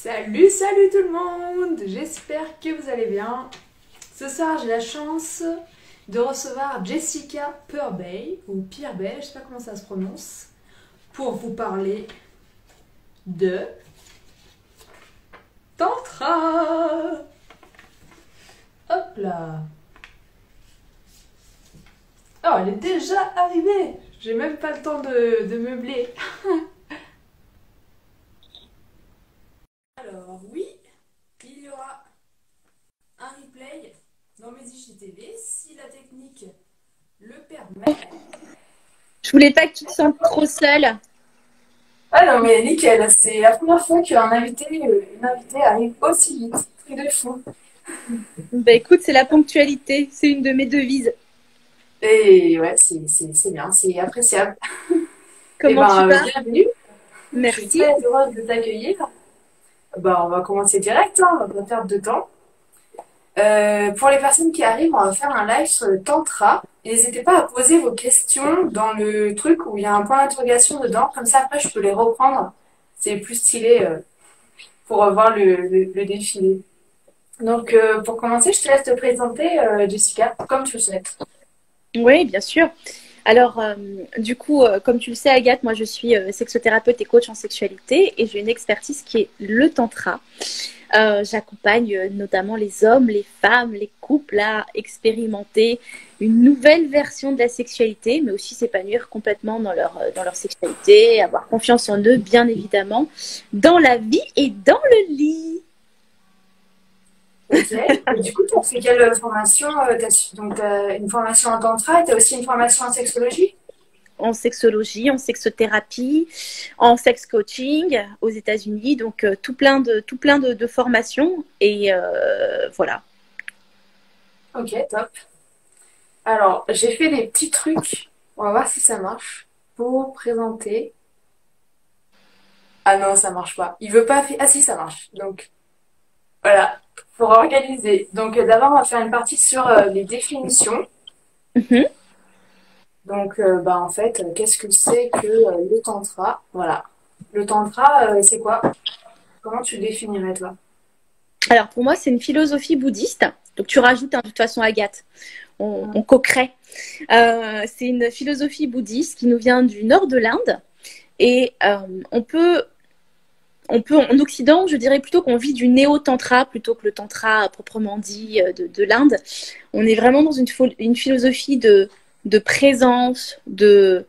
Salut, salut tout le monde! J'espère que vous allez bien. Ce soir, j'ai la chance de recevoir Jessica Purbay, ou Pirbay, je sais pas comment ça se prononce, pour vous parler de Tantra. Hop là! Oh, elle est déjà arrivée! J'ai même pas le temps de meubler. Alors oui, il y aura un replay dans mes IGTV si la technique le permet. Je voulais pas que tu te sentes trop seule. Ah non mais nickel, c'est la première fois qu'un invité, une invitée arrive aussi vite. Truc de fou. Bah écoute, c'est la ponctualité, c'est une de mes devises. Et ouais, c'est bien, c'est appréciable. Et Comment tu vas? bienvenue. Je suis Merci. très heureuse de t'accueillir. On va commencer direct, hein, on va pas perdre de temps. Pour les personnes qui arrivent, on va faire un live sur le tantra. N'hésitez pas à poser vos questions dans le truc où il y a un point d'interrogation dedans. Comme ça, après, je peux les reprendre. C'est plus stylé pour voir le défilé. Donc, pour commencer, je te laisse te présenter, Jessica, comme tu le souhaites. Oui, bien sûr. Alors, du coup, comme tu le sais, Agathe, moi je suis sexothérapeute et coach en sexualité et j'ai une expertise qui est le tantra. J'accompagne notamment les hommes, les femmes, les couples à expérimenter une nouvelle version de la sexualité, mais aussi s'épanouir complètement dans leur sexualité, avoir confiance en eux, bien évidemment, dans la vie et dans le lit. Ok. Et du coup, tu as fait quelle formation donc, t'as une formation en tantra et tu as aussi une formation en sexologie? En sexologie, en sexothérapie, en sex coaching aux États-Unis. Donc tout plein de formations et voilà. Ok, top. Alors, j'ai fait des petits trucs. On va voir si ça marche. Pour présenter. Ah non, ça marche pas. Il veut pas faire. Ah si, ça marche. Donc, voilà. Pour organiser. Donc, d'abord, on va faire une partie sur les définitions. Mhm. Donc, en fait, qu'est-ce que c'est que le tantra? Voilà. Le tantra, c'est quoi? Comment tu le définirais, toi? Alors pour moi, c'est une philosophie bouddhiste. Donc tu rajoutes hein, de toute façon Agathe, on co-crée. C'est une philosophie bouddhiste qui nous vient du nord de l'Inde et on peut en Occident, je dirais plutôt qu'on vit du néo-tantra plutôt que le tantra proprement dit de l'Inde. On est vraiment dans une philosophie de présence, de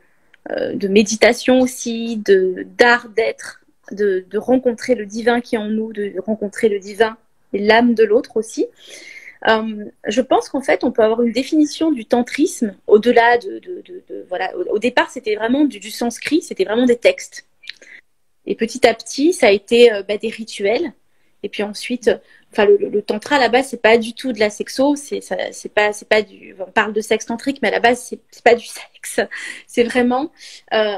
méditation aussi, d'art d'être, de rencontrer le divin qui est en nous, de rencontrer le divin et l'âme de l'autre aussi. Je pense qu'en fait, on peut avoir une définition du tantrisme au-delà voilà. Au départ, c'était vraiment du sanskrit, c'était vraiment des textes. Et petit à petit, ça a été des rituels. Et puis ensuite, enfin le tantra à la base, c'est pas du tout de la sexo, c'est pas du. On parle de sexe tantrique, mais à la base, c'est pas du sexe. C'est vraiment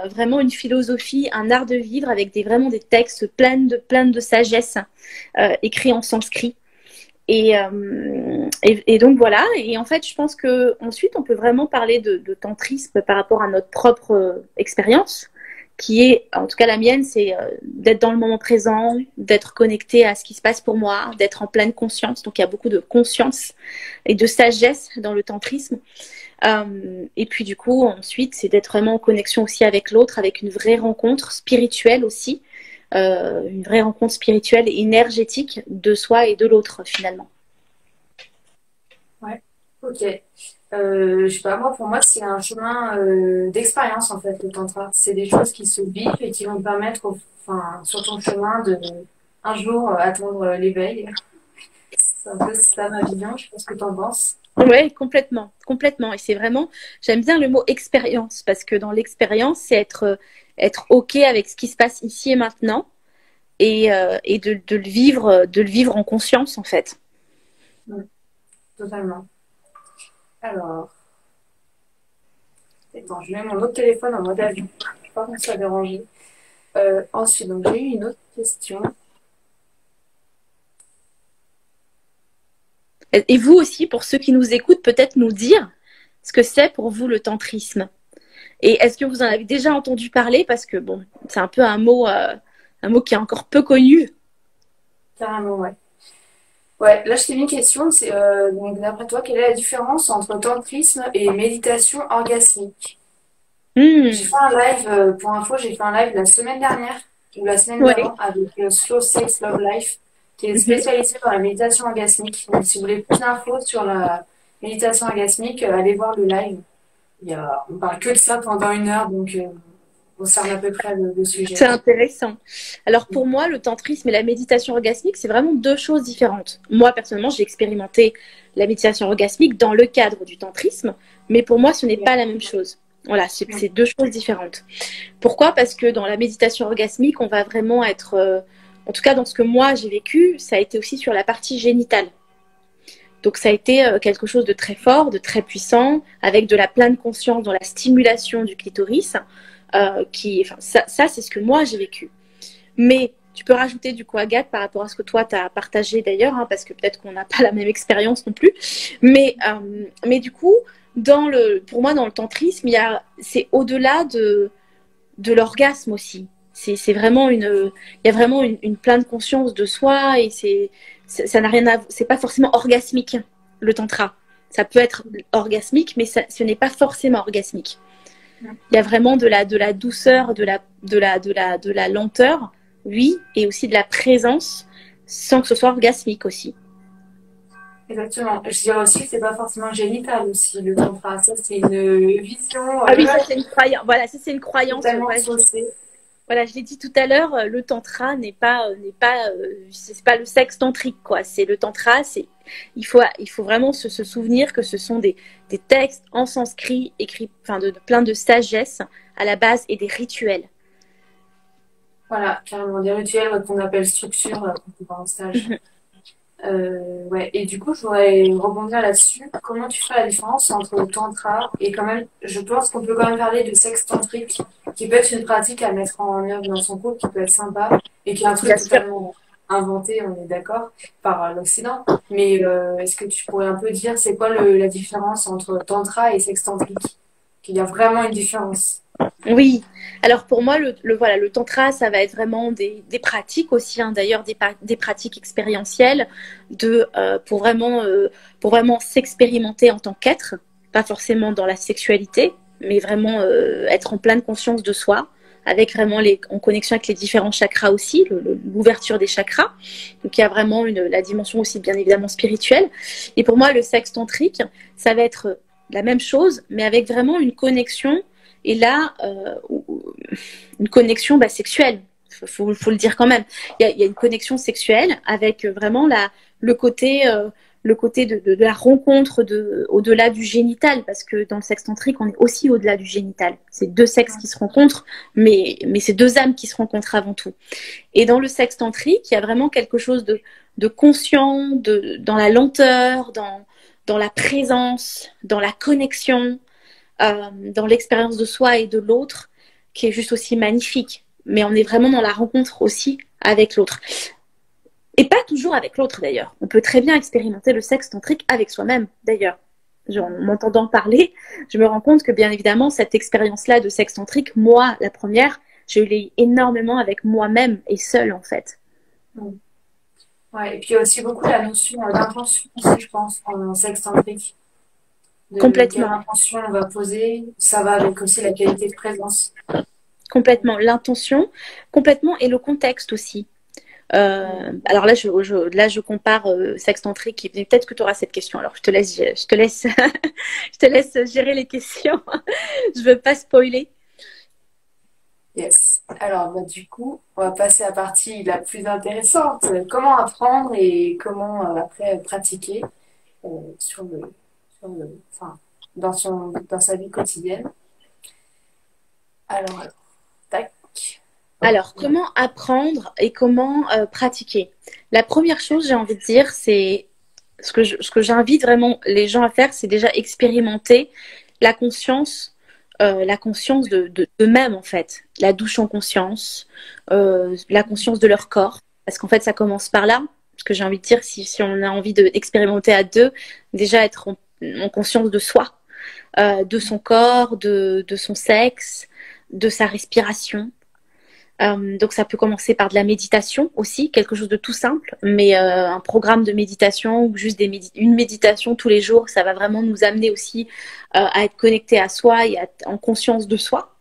vraiment une philosophie, un art de vivre avec vraiment des textes pleins de sagesse écrits en sanskrit. Et donc voilà. Et en fait, je pense que ensuite, on peut vraiment parler de tantrisme par rapport à notre propre expérience qui est, en tout cas la mienne, c'est d'être dans le moment présent, d'être connecté à ce qui se passe pour moi, d'être en pleine conscience. Donc il y a beaucoup de conscience et de sagesse dans le tantrisme. Et puis du coup, ensuite, c'est d'être vraiment en connexion aussi avec l'autre, avec une vraie rencontre spirituelle aussi, une vraie rencontre spirituelle et énergétique de soi et de l'autre finalement. Ouais. Ok. Je sais pas, moi, pour moi, c'est un chemin d'expérience, en fait, le tantra. C'est des choses qui se vivent et qui vont te permettre, enfin, sur ton chemin, de un jour atteindre l'éveil. C'est un peu ça ma vision, je sais pas ce que t'en penses. Ouais, complètement, complètement. Et c'est vraiment, j'aime bien le mot expérience parce que dans l'expérience, c'est être OK avec ce qui se passe ici et maintenant et de le vivre en conscience en fait. Mm, totalement. Alors, attends, je mets mon autre téléphone en mode avion. Je sais pas comment ça va déranger. Ensuite, donc j'ai eu une autre question. Et vous aussi, pour ceux qui nous écoutent, peut-être nous dire ce que c'est pour vous le tantrisme. Et est-ce que vous en avez déjà entendu parler? Parce que bon, c'est un peu un mot qui est encore peu connu. Carrément, ouais. Ouais, là, je t'ai mis une question. C'est, donc, d'après toi, quelle est la différence entre tantrisme et méditation orgasmique? J'ai Hmm. fait un live, pour info, j'ai fait un live la semaine dernière ou la semaine Ouais. d'avant avec Slow Sex Love Life, qui est Mhm. spécialisé dans la méditation orgasmique. Donc, si vous voulez plus d'infos sur la méditation orgasmique, allez voir le live. On parle que de ça pendant 1 heure, donc on concerne à peu près le sujet. C'est intéressant. Alors pour moi, le tantrisme et la méditation orgasmique, c'est vraiment deux choses différentes. Moi, personnellement, j'ai expérimenté la méditation orgasmique dans le cadre du tantrisme, mais pour moi, ce n'est pas la même chose. Voilà, c'est deux choses différentes. Pourquoi? Parce que dans la méditation orgasmique, on va vraiment être, en tout cas dans ce que moi j'ai vécu, ça a été aussi sur la partie génitale. Donc ça a été quelque chose de très fort, de très puissant, avec de la pleine conscience dans la stimulation du clitoris. Enfin, ça c'est ce que moi j'ai vécu. Mais tu peux rajouter du coup, Agathe, par rapport à ce que toi tu as partagé d'ailleurs, hein, parce que peut-être qu'on n'a pas la même expérience non plus. Mais du coup, pour moi, dans le tantrisme, c'est au-delà de l'orgasme aussi. C'est vraiment il y a vraiment une pleine conscience de soi et ça n'a rien c'est pas forcément orgasmique, le tantra. Ça peut être orgasmique, mais ce n'est pas forcément orgasmique. Il y a vraiment de la douceur, de la lenteur, oui, et aussi de la présence, sans que ce soit orgasmique aussi. Exactement. Je dirais aussi que c'est pas forcément génital aussi, le tantra. Ça, c'est une vision Ah oui, ça c'est une croyance. Voilà, ça c'est une croyance. totalement Voilà, faussée. voilà, je l'ai dit tout à l'heure, le tantra n'est pas, c'est pas le sexe tantrique, quoi. C'est le tantra, il faut vraiment se souvenir que ce sont des textes en sanskrit écrits, enfin, de plein de sagesse à la base et des rituels. Voilà, carrément des rituels qu'on appelle structure quand on va en stage. Ouais, et du coup, je voudrais rebondir là-dessus. Comment tu fais la différence entre le tantra et quand même, je pense qu'on peut quand même parler de sexe tantrique, qui peut être une pratique à mettre en œuvre dans son couple, qui peut être sympa, et qui est un truc Bien sûr. totalement inventé, on est d'accord, par l'Occident. Mais est-ce que tu pourrais un peu dire c'est quoi la différence entre tantra et sexe tantrique? Qu'il y a vraiment une différence. Oui, alors pour moi, voilà, le tantra, ça va être vraiment des pratiques aussi, hein, d'ailleurs des pratiques expérientielles pour vraiment s'expérimenter en tant qu'être, pas forcément dans la sexualité, mais vraiment être en pleine conscience de soi, avec vraiment en connexion avec les différents chakras aussi, l'ouverture des chakras. Donc il y a vraiment la dimension aussi bien évidemment spirituelle. Et pour moi, le sexe tantrique, ça va être la même chose, mais avec vraiment une connexion et là, une connexion sexuelle, faut le dire quand même. Il y a une connexion sexuelle avec vraiment le côté, le côté de la rencontre au-delà du génital, parce que dans le sexe tantrique, on est aussi au-delà du génital. C'est deux sexes qui se rencontrent, mais c'est deux âmes qui se rencontrent avant tout. Et dans le sexe tantrique, il y a vraiment quelque chose de conscient, dans la lenteur, dans la présence, dans la connexion dans l'expérience de soi et de l'autre, qui est juste aussi magnifique. Mais on est vraiment dans la rencontre aussi avec l'autre. Et pas toujours avec l'autre d'ailleurs. On peut très bien expérimenter le sexe tantrique avec soi-même d'ailleurs. En m'entendant parler, je me rends compte que bien évidemment, cette expérience-là de sexe tantrique, moi, la première, je l'ai énormément avec moi-même et seule en fait. Ouais, et puis il y a aussi beaucoup la notion d'intention aussi, je pense, en sexe tantrique. De quelle Complètement. intention on va poser, ça va avec aussi la qualité de présence. Complètement. L'intention, complètement, et le contexte aussi. Alors là, je compare sexe tantrique. Peut-être que tu auras cette question. Alors, je te laisse gérer les questions. Je veux pas spoiler. Yes. Alors, bah, du coup, on va passer à la partie la plus intéressante. Comment apprendre et comment après pratiquer euh, sur enfin, dans sa vie quotidienne. Alors, tac. Alors, comment apprendre et comment pratiquer? La première chose, j'ai envie de dire, c'est ce que j'invite vraiment les gens à faire, c'est déjà expérimenter la conscience, la conscience d'eux-mêmes en fait, la douche en conscience, la conscience de leur corps, parce qu'en fait, ça commence par là. Parce que j'ai envie de dire, si on a envie d'expérimenter à deux, déjà être en conscience de soi, de son corps, de son sexe, de sa respiration. Donc ça peut commencer par de la méditation aussi, quelque chose de tout simple, mais un programme de méditation ou juste une méditation tous les jours, ça va vraiment nous amener aussi à être connecté à soi et à être en conscience de soi,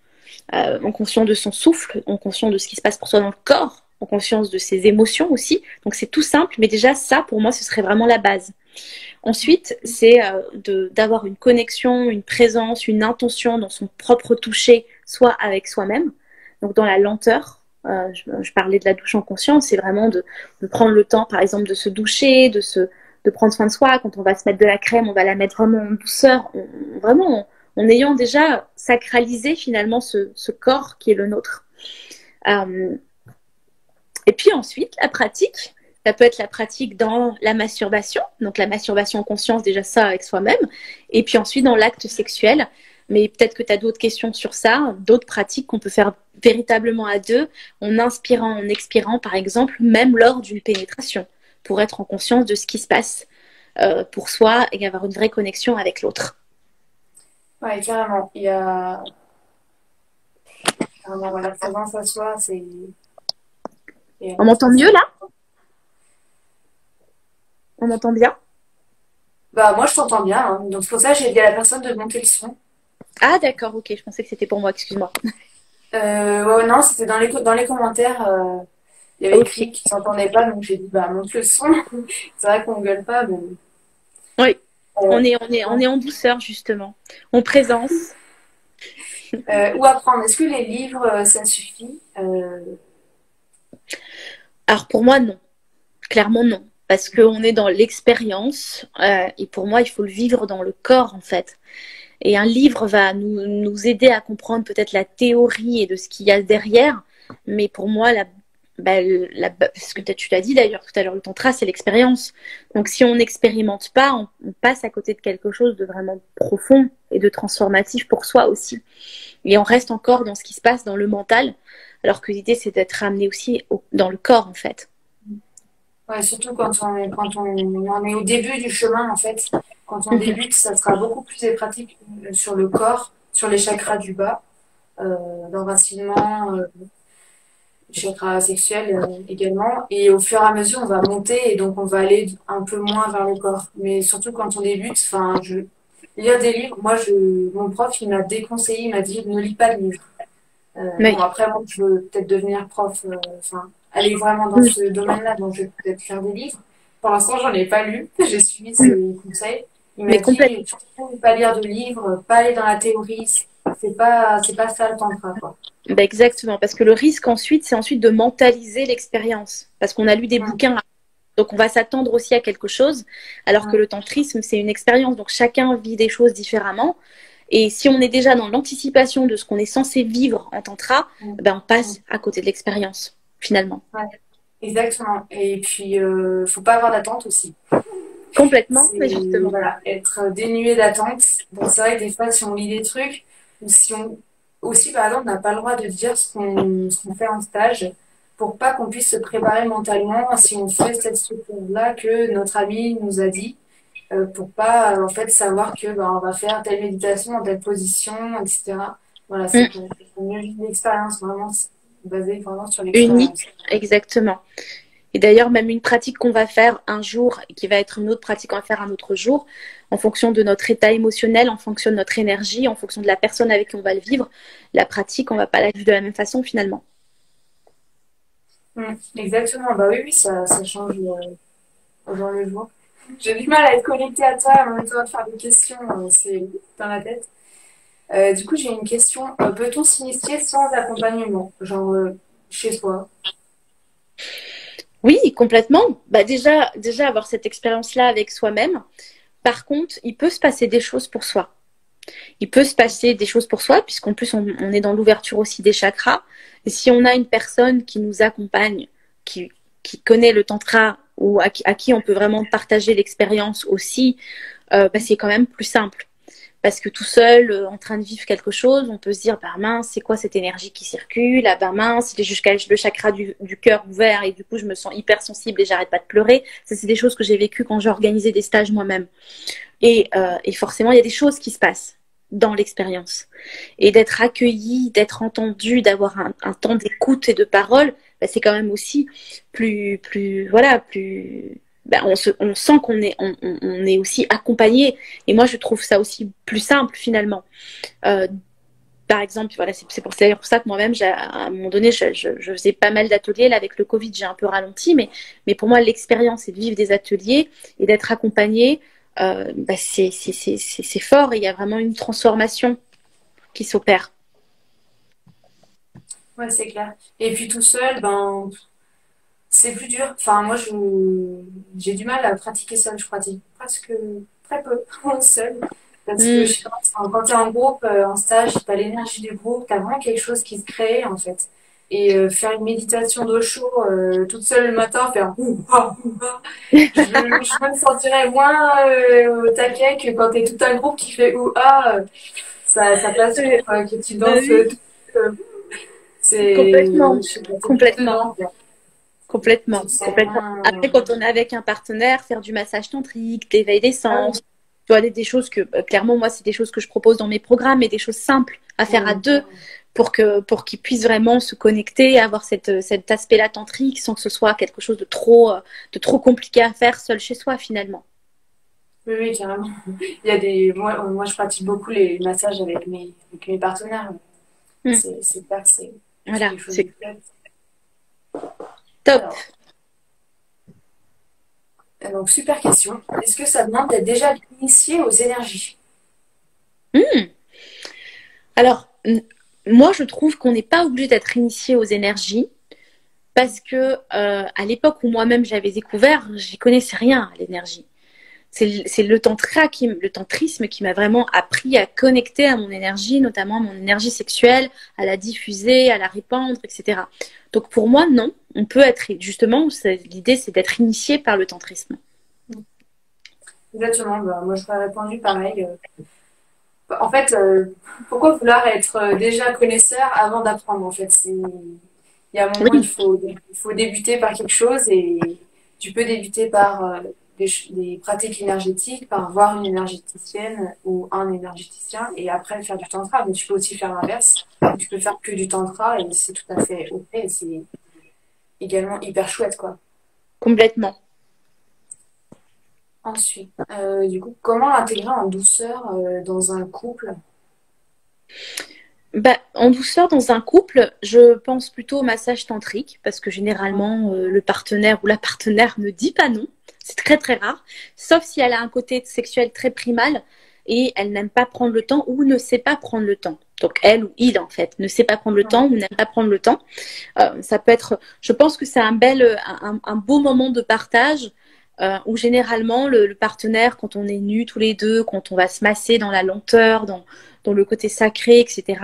en conscience de son souffle, en conscience de ce qui se passe pour soi dans le corps, en conscience de ses émotions aussi. Donc c'est tout simple, mais déjà ça pour moi ce serait vraiment la base. Ensuite, c'est d'avoir une connexion, une présence, une intention dans son propre toucher, soit avec soi-même, donc dans la lenteur. Je parlais de la douche en conscience, c'est vraiment de prendre le temps, par exemple, de se doucher, de prendre soin de soi. Quand on va se mettre de la crème, on va la mettre vraiment en douceur, vraiment en ayant déjà sacralisé finalement ce corps qui est le nôtre. Et puis ensuite, la pratique. Ça peut être la pratique dans la masturbation, donc la masturbation en conscience, déjà ça avec soi-même, et puis ensuite dans l'acte sexuel. Mais peut-être que tu as d'autres questions sur ça, d'autres pratiques qu'on peut faire véritablement à deux, en inspirant, en expirant, par exemple, même lors d'une pénétration, pour être en conscience de ce qui se passe pour soi et avoir une vraie connexion avec l'autre. Ouais, carrément. Il y a carrément la présence à soi, c'est. On m'entend mieux là? On m'entend bien? Bah, moi, je t'entends bien, hein. Donc, c'est pour ça que j'ai dit à la personne de monter le son. Ah, d'accord, ok, je pensais que c'était pour moi, excuse-moi. Ouais, non, c'était dans les commentaires. Il y avait Ok, écrit qu'ils s'entendaient pas, donc j'ai dit, bah, monte le son. C'est vrai qu'on gueule pas, mais. oui, Euh, on est en douceur justement, en présence. ou apprendre. Est-ce que les livres, ça suffit? Alors pour moi, non. Clairement, non. Parce qu'on est dans l'expérience et pour moi, il faut le vivre dans le corps en fait. Et un livre va nous aider à comprendre peut-être la théorie et de ce qu'il y a derrière. Mais pour moi, ce que tu l'as dit d'ailleurs tout à l'heure, le tantra, c'est l'expérience. Donc si on n'expérimente pas, on passe à côté de quelque chose de vraiment profond et de transformatif pour soi aussi. Et on reste encore dans ce qui se passe dans le mental, alors que l'idée, c'est d'être ramené aussi dans le corps en fait. Ouais, surtout quand on en est au début du chemin, en fait. Quand on débute, ça sera beaucoup plus des pratiques sur le corps, sur les chakras du bas, l'enracinement, chakra sexuel également. Et au fur et à mesure, on va monter et donc on va aller un peu moins vers le corps. Mais surtout quand on débute, enfin, lire des livres, mon prof, il m'a déconseillé, il m'a dit ne lis pas de livres. Oui. Bon, après, moi, je veux peut-être devenir prof, enfin, aller vraiment dans ce domaine-là, donc je vais peut-être faire des livres. Pour l'instant, j'en ai pas lu, j'ai suivi ses conseils. Il m'a Mais complètement. dit, surtout, ne pas lire de livres, pas aller dans la théorie, c'est pas ça le tantra, quoi. Bah, exactement, parce que le risque ensuite, c'est ensuite de mentaliser l'expérience, parce qu'on a lu des Hum, bouquins, donc on va s'attendre aussi à quelque chose, alors que hum, le tantrisme, c'est une expérience, donc chacun vit des choses différemment. Et si on est déjà dans l'anticipation de ce qu'on est censé vivre en tantra, hum, ben on hum. passe à côté de l'expérience, finalement. Ouais, exactement. Et puis, faut pas avoir d'attente aussi. Complètement, C'est, mais justement. voilà, être dénué d'attente. Donc, c'est vrai que des fois, si on lit des trucs, ou si on, aussi, par exemple, on n'a pas le droit de dire ce qu'on fait en stage, pour pas qu'on puisse se préparer mentalement si on fait cette structure-là que notre ami nous a dit, pour pas, en fait, savoir que, ben, on va faire telle méditation dans telle position, etc. Voilà, c'est Mm. pour mieux vivre l'expérience, vraiment, c'est basé vraiment sur l'expérience. Unique, exactement. Et d'ailleurs, même une pratique qu'on va faire un jour et qui va être une autre pratique qu'on va faire un autre jour, en fonction de notre état émotionnel, en fonction de notre énergie, en fonction de la personne avec qui on va le vivre, la pratique, on va pas la vivre de la même façon finalement. Exactement, bah oui, oui, ça change au jour le jour. J'ai du mal à être connectée à toi en même temps de faire des questions, c'est dans la tête. Du coup, j'ai une question. Peut-on s'initier sans accompagnement, genre chez soi? Oui, complètement. Bah déjà avoir cette expérience-là avec soi-même. Par contre, il peut se passer des choses pour soi. Il peut se passer des choses pour soi, puisqu'en plus on est dans l'ouverture aussi des chakras. Et si on a une personne qui nous accompagne, qui connaît le tantra ou à qui on peut vraiment partager l'expérience aussi, bah, c'est quand même plus simple. Parce que tout seul, en train de vivre quelque chose, on peut se dire, bah mince, c'est quoi cette énergie qui circule? Ah bah mince, j'ai jusqu'à le chakra du cœur ouvert et du coup, je me sens hyper sensible et j'arrête pas de pleurer. Ça, c'est des choses que j'ai vécues quand j'ai organisé des stages moi-même. Et forcément, il y a des choses qui se passent. dans l'expérience. Et d'être accueilli, d'être entendu, d'avoir un temps d'écoute et de parole, bah, c'est quand même aussi voilà, bah, on sent on est aussi accompagné. Et moi, je trouve ça aussi plus simple finalement. Euh, Par exemple, voilà, c'est pour ça que moi-même, à un moment donné, je faisais pas mal d'ateliers. Là, avec le Covid, j'ai un peu ralenti, mais pour moi, l'expérience, c'est de vivre des ateliers et d'être accompagné. Bah, c'est fort et il y a vraiment une transformation qui s'opère. Ouais, c'est clair. Et puis tout seul, ben, c'est plus dur. Enfin, moi, j'ai du mal à pratiquer seul. Je pratique presque très peu seul. Parce que je Mm. sais pas, quand t'es en groupe, en stage, t'as l'énergie du groupe, t'as vraiment quelque chose qui se crée, en fait. Et faire une méditation d'eau chaud toute seule le matin, faire ouh, ah, ouh, ah, je me sentirais moins au taquet que quand t'es tout un groupe qui fait ouh, ah, ça passe Euh, quoi, que tu bah danses oui, tout. euh, c'est, complètement, je sais pas, t'es plus complètement. dedans, quoi. Complètement, Tu te sens complètement. moins. Après, quand on est avec un partenaire, faire du massage tantrique, d'éveil des Ah oui. sens, tu vois, des choses que, clairement, moi, c'est des choses que je propose dans mes programmes, mais des choses simples à faire à Mm. deux pour qu'ils puissent vraiment se connecter, avoir cet aspect-là tantrique sans que ce soit quelque chose de trop compliqué à faire seul chez soi, finalement. Oui, oui, carrément. Il y a des. Moi, je pratique beaucoup les massages avec mes partenaires. Mm. C'est clair que c'est Voilà, quelque chose de c'est chouette. top. Alors, donc, super question. Est-ce que ça demande d'être déjà initié aux énergies? Mm. Alors, moi, je trouve qu'on n'est pas obligé d'être initié aux énergies. Parce que à l'époque où moi-même j'avais découvert, j'y connaissais rien à l'énergie. C'est le tantrisme qui m'a vraiment appris à connecter à mon énergie, notamment à mon énergie sexuelle, à la diffuser, à la répandre, etc. Donc pour moi, non, on peut être, justement, l'idée c'est d'être initié par le tantrisme. Exactement. Bah, moi, je j'aurais répondu pareil. En fait, pourquoi vouloir être déjà connaisseur avant d'apprendre, en fait? Il y a un moment, Oui, il faut débuter par quelque chose et tu peux débuter par des pratiques énergétiques, par voir une énergéticienne ou un énergéticien et après faire du tantra. Mais tu peux aussi faire l'inverse. Tu peux faire que du tantra et c'est tout à fait OK. Et c'est également hyper chouette, quoi. complètement. Ensuite, du coup, comment intégrer en douceur dans un couple? Bah, en douceur, dans un couple, je pense plutôt au massage tantrique, parce que généralement, le partenaire ou la partenaire ne dit pas non. C'est très très rare, sauf si elle a un côté sexuel très primal et elle n'aime pas prendre le temps ou ne sait pas prendre le temps. Donc elle ou il, en fait, ne sait pas prendre le temps ou n'aime pas prendre le temps. Ça peut être, je pense que c'est un beau moment de partage où généralement le partenaire, quand on est nus tous les deux, quand on va se masser dans la lenteur, dans le côté sacré, etc.,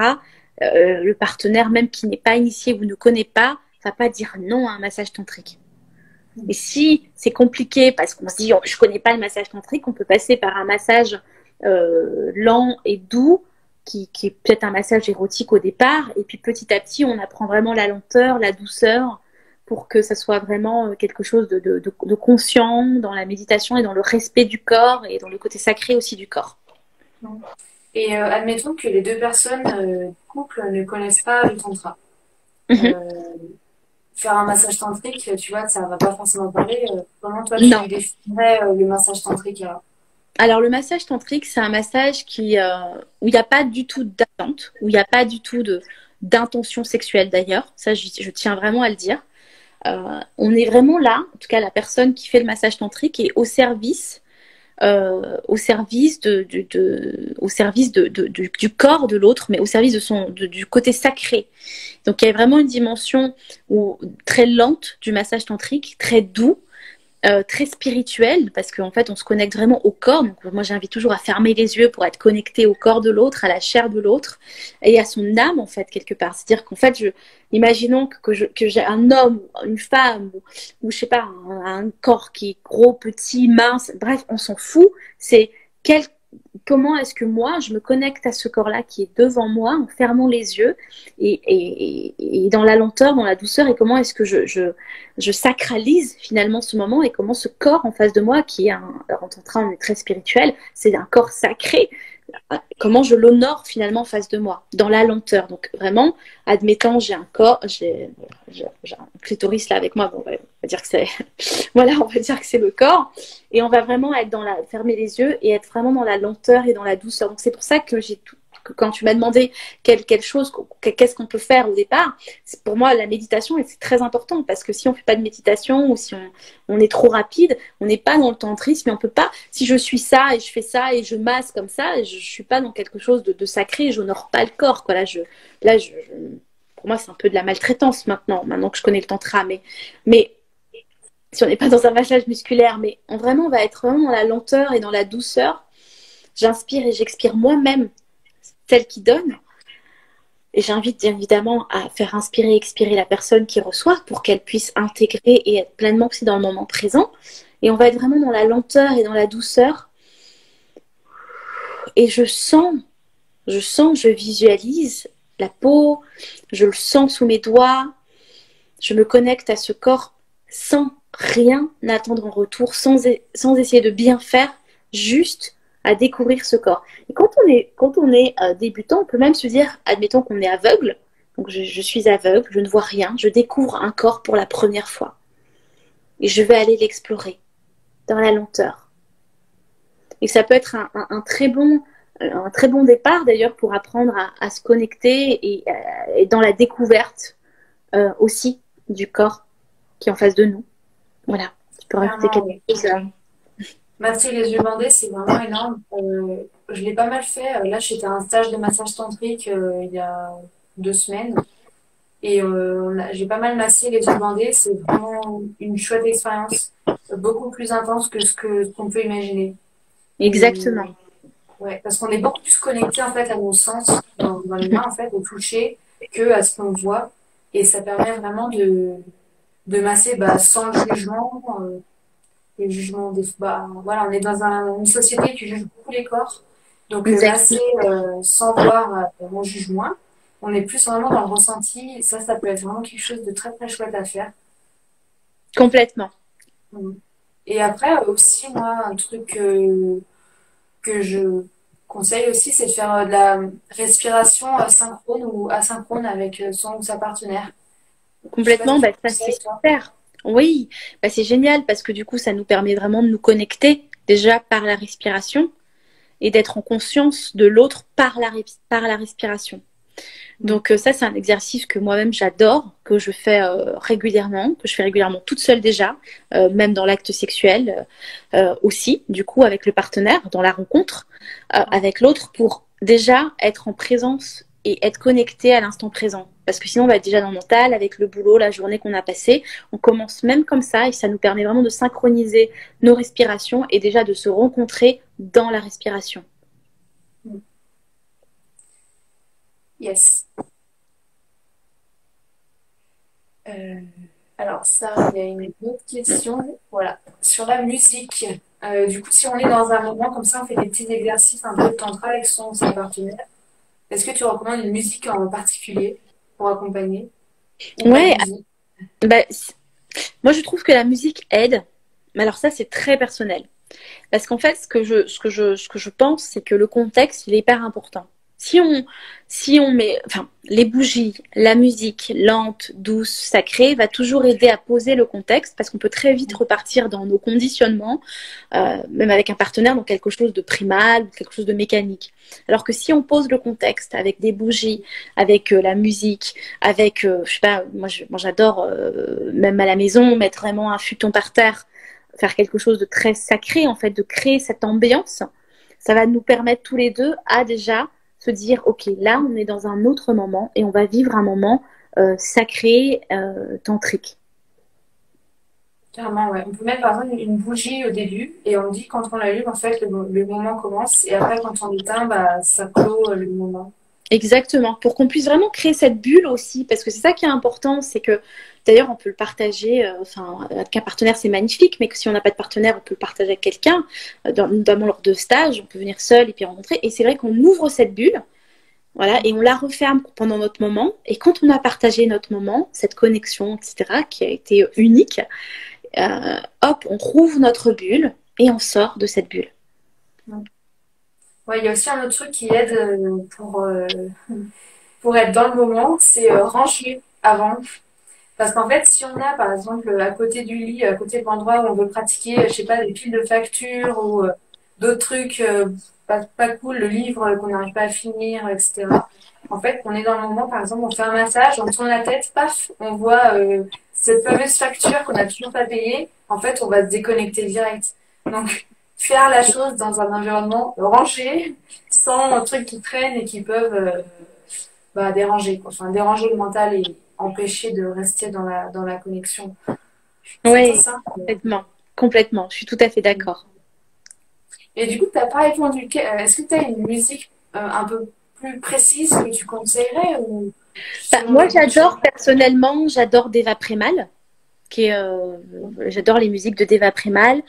le partenaire, même qui n'est pas initié ou ne connaît pas, va pas dire non à un massage tantrique. Et si c'est compliqué parce qu'on se dit je connais pas le massage tantrique, on peut passer par un massage lent et doux qui est peut-être un massage érotique au départ, et puis petit à petit on apprend vraiment la lenteur, la douceur pour que ça soit vraiment quelque chose de conscient dans la méditation et dans le respect du corps et dans le côté sacré aussi du corps. Et admettons que les deux personnes du couple ne connaissent pas le tantra. Mhm. Euh, Faire un massage tantrique, tu vois, ça va pas forcément parler. Comment toi Non. tu définirais le massage tantrique alors? Alors le massage tantrique, c'est un massage où il n'y a pas du tout d'attente, où il n'y a pas du tout d'intention sexuelle d'ailleurs. Ça, je tiens vraiment à le dire. On est vraiment là, en tout cas la personne qui fait le massage tantrique est au service du corps de l'autre, mais au service du côté sacré. Donc il y a vraiment une dimension très lente du massage tantrique, très doux, très spirituel, parce qu'en fait, on se connecte vraiment au corps. Donc, moi, j'invite toujours à fermer les yeux pour être connecté au corps de l'autre, à la chair de l'autre, et à son âme, en fait, quelque part. C'est-à-dire qu'en fait, imaginons que j'ai un homme, une femme, ou je sais pas, un corps qui est gros, petit, mince, bref, on s'en fout. C'est quel comment est-ce que moi, je me connecte à ce corps-là qui est devant moi en fermant les yeux et dans la lenteur, dans la douceur, et comment est-ce que je sacralise finalement ce moment et comment ce corps en face de moi, qui est en train de très spirituel, c'est un corps sacré, comment je l'honore finalement en face de moi, dans la lenteur. Donc vraiment, admettant, j'ai un corps, j'ai un clitoris là avec moi, bon, on va dire que c'est, voilà, on va dire que c'est le corps, et on va vraiment être dans fermer les yeux et être vraiment dans la lenteur et dans la douceur. Donc c'est pour ça que que quand tu m'as demandé quelle chose, qu'est-ce qu'on peut faire au départ, pour moi la méditation c'est très important parce que si on fait pas de méditation ou si on est trop rapide, on n'est pas dans le tantrisme et on peut pas. Si je suis ça et je fais ça et je masse comme ça, je suis pas dans quelque chose de sacré, j'honore pas le corps quoi. Pour moi c'est un peu de la maltraitance maintenant que je connais le tantra, mais si on n'est pas dans un massage musculaire, mais on va être vraiment dans la lenteur et dans la douceur. J'inspire et j'expire moi-même, celle qui donne. Et j'invite bien évidemment à faire inspirer et expirer la personne qui reçoit pour qu'elle puisse intégrer et être pleinement aussi dans le moment présent. Et on va être vraiment dans la lenteur et dans la douceur. Et je visualise la peau, je le sens sous mes doigts, je me connecte à ce corps sans rien attendre en retour, sans essayer de bien faire, juste à découvrir ce corps. Et quand on est débutant, on peut même se dire, admettons qu'on est aveugle, donc je suis aveugle, je ne vois rien, je découvre un corps pour la première fois. Et je vais aller l'explorer dans la lenteur. Et ça peut être un très bon départ d'ailleurs pour apprendre à se connecter et dans la découverte aussi du corps qui est en face de nous. Voilà, tu peux rajouter quelque chose. Masser les yeux bandés, c'est vraiment énorme. Je l'ai pas mal fait. Là, j'étais à un stage de massage tantrique il y a 2 semaines. Et j'ai pas mal massé les yeux bandés. C'est vraiment une chouette expérience. Beaucoup plus intense que qu'on peut imaginer. Exactement. Et, ouais, parce qu'on est beaucoup plus connecté en fait à nos sens dans les mains, en fait, au toucher, que à ce qu'on voit. Et ça permet vraiment de masser sans le jugement. Le jugement voilà, on est dans une société qui juge beaucoup les corps. Donc masser sans voir on juge moins. On est plus vraiment dans le ressenti. Ça peut être vraiment quelque chose de très très chouette à faire. Complètement. Et après aussi moi un truc que je conseille aussi, c'est de faire de la respiration synchrone ou asynchrone avec son ou sa partenaire. Complètement, ça c'est super. Oui, c'est génial parce que du coup, ça nous permet vraiment de nous connecter déjà par la respiration et d'être en conscience de l'autre par la respiration. Donc ça, c'est un exercice que moi-même j'adore, que je fais régulièrement, que je fais régulièrement toute seule déjà, même dans l'acte sexuel aussi, du coup, avec le partenaire, dans la rencontre avec l'autre, pour déjà être en présence et être connecté à l'instant présent. Parce que sinon, on va être déjà dans le mental, avec le boulot, la journée qu'on a passée. On commence même comme ça et ça nous permet vraiment de synchroniser nos respirations et déjà de se rencontrer dans la respiration. Yes. Alors ça, il y a une autre question. Voilà, sur la musique. Du coup, si on est dans un moment comme ça, on fait des petits exercices un peu de tantra avec son partenaire. Est-ce que tu recommandes une musique en particulier pour accompagner? Ouais. Moi, je trouve que la musique aide. Mais alors ça, c'est très personnel. Parce qu'en fait, ce que je pense, c'est que le contexte, il est hyper important. Si on met, les bougies, la musique lente, douce, sacrée, va toujours aider à poser le contexte parce qu'on peut très vite repartir dans nos conditionnements, même avec un partenaire, dans quelque chose de primal, quelque chose de mécanique. Alors que si on pose le contexte avec des bougies, avec la musique, avec, je sais pas, moi j'adore, même à la maison, mettre vraiment un futon par terre, faire quelque chose de très sacré, en fait, de créer cette ambiance, ça va nous permettre tous les deux à déjà se dire, ok, là, on est dans un autre moment et on va vivre un moment sacré, tantrique. Clairement, ouais. On peut mettre par exemple une bougie au début et on dit quand on l'allume, en fait, le moment commence et après, quand on l'éteint, ça clôt le moment. Exactement, pour qu'on puisse vraiment créer cette bulle aussi, parce que c'est ça qui est important, c'est que d'ailleurs on peut le partager, avec un partenaire c'est magnifique, mais que si on n'a pas de partenaire, on peut le partager avec quelqu'un, notamment lors de stages, on peut venir seul et puis rencontrer, et c'est vrai qu'on ouvre cette bulle, voilà, et on la referme pendant notre moment, et quand on a partagé notre moment, cette connexion, etc., qui a été unique, hop, on rouvre notre bulle et on sort de cette bulle. Ouais, il y a aussi un autre truc qui aide pour être dans le moment, c'est ranger avant. Parce qu'en fait, si on a, par exemple, à côté du lit, à côté de l'endroit où on veut pratiquer, je sais pas, des piles de factures ou d'autres trucs pas cool, le livre qu'on n'arrive pas à finir, etc. En fait, on est dans le moment, par exemple, on fait un massage, on tourne la tête, paf, on voit cette fameuse facture qu'on n'a toujours pas payée. En fait, on va se déconnecter direct. Donc, faire la chose dans un environnement rangé, sans trucs qui traînent et qui peuvent déranger, quoi. Enfin, déranger le mental et empêcher de rester dans la connexion. C'est pour Oui, ça. complètement. Complètement. Je suis tout à fait d'accord. Et du coup, tu n'as pas répondu. Est-ce que tu as une musique un peu plus précise que tu conseillerais ou Bah, selon moi, le budget? j'adore personnellement, j'adore Deva Premal. J'adore les musiques de Deva Premal.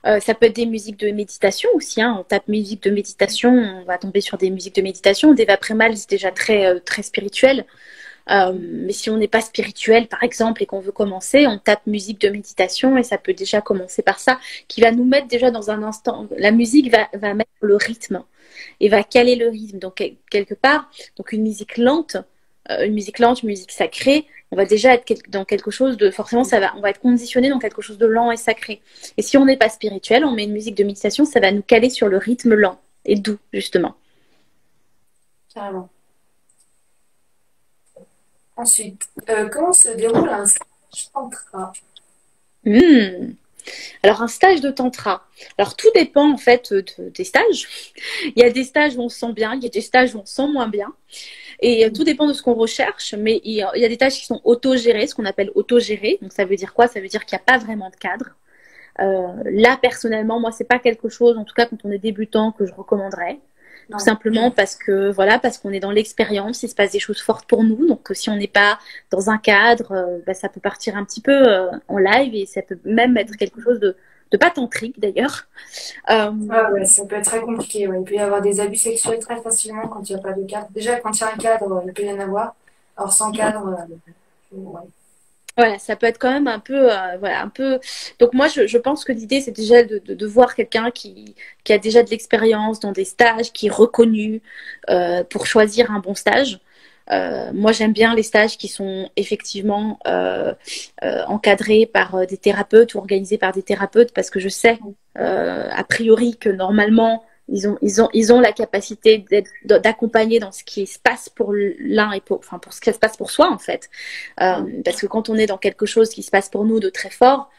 Ça peut être des musiques de méditation aussi. Hein. On tape musique de méditation, on va tomber sur des musiques de méditation. Deva Premal, c'est déjà très spirituel. Mais si on n'est pas spirituel, par exemple, et qu'on veut commencer, on tape musique de méditation et ça peut déjà commencer par ça, qui va nous mettre déjà dans un instant. La musique va mettre le rythme et va caler le rythme. Donc, quelque part, donc une musique lente, une musique sacrée, on va déjà être dans quelque chose de, forcément, on va être conditionné dans quelque chose de lent et sacré. Et si on n'est pas spirituel, on met une musique de méditation, ça va nous caler sur le rythme lent et doux, justement. Carrément. Ensuite, comment se déroule un stage tantra? Hmm. Alors, un stage de tantra. Alors, tout dépend en fait des stages. Il y a des stages où on se sent bien, il y a des stages où on se sent moins bien. Et tout dépend de ce qu'on recherche, mais il y a des tâches qui sont autogérées, ce qu'on appelle autogérées. Donc ça veut dire quoi? Ça veut dire qu'il n'y a pas vraiment de cadre. Là, personnellement, moi, c'est pas quelque chose, en tout cas quand on est débutant, que je recommanderais. Tout Non. simplement parce que voilà, parce qu'on est dans l'expérience, il se passe des choses fortes pour nous. Donc si on n'est pas dans un cadre, ça peut partir un petit peu en live et ça peut même être quelque chose de pas tantrique d'ailleurs. Euh, Ah ouais, ça peut être très compliqué. Ouais. Il peut y avoir des abus sexuels très facilement quand il n'y a pas de cadre. Déjà, quand il y a un cadre, il peut y en avoir. Alors sans cadre, ouais. Voilà, ça peut être quand même un peu, voilà, un peu. Donc moi, je pense que l'idée, c'est déjà de voir quelqu'un qui a déjà de l'expérience dans des stages, qui est reconnu pour choisir un bon stage. Moi, j'aime bien les stages qui sont effectivement encadrés par des thérapeutes ou organisés par des thérapeutes parce que je sais a priori que normalement ils ont la capacité d'accompagner dans ce qui se passe pour l'un et enfin pour ce qui se passe pour soi en fait. Parce que quand on est dans quelque chose qui se passe pour nous de très fort,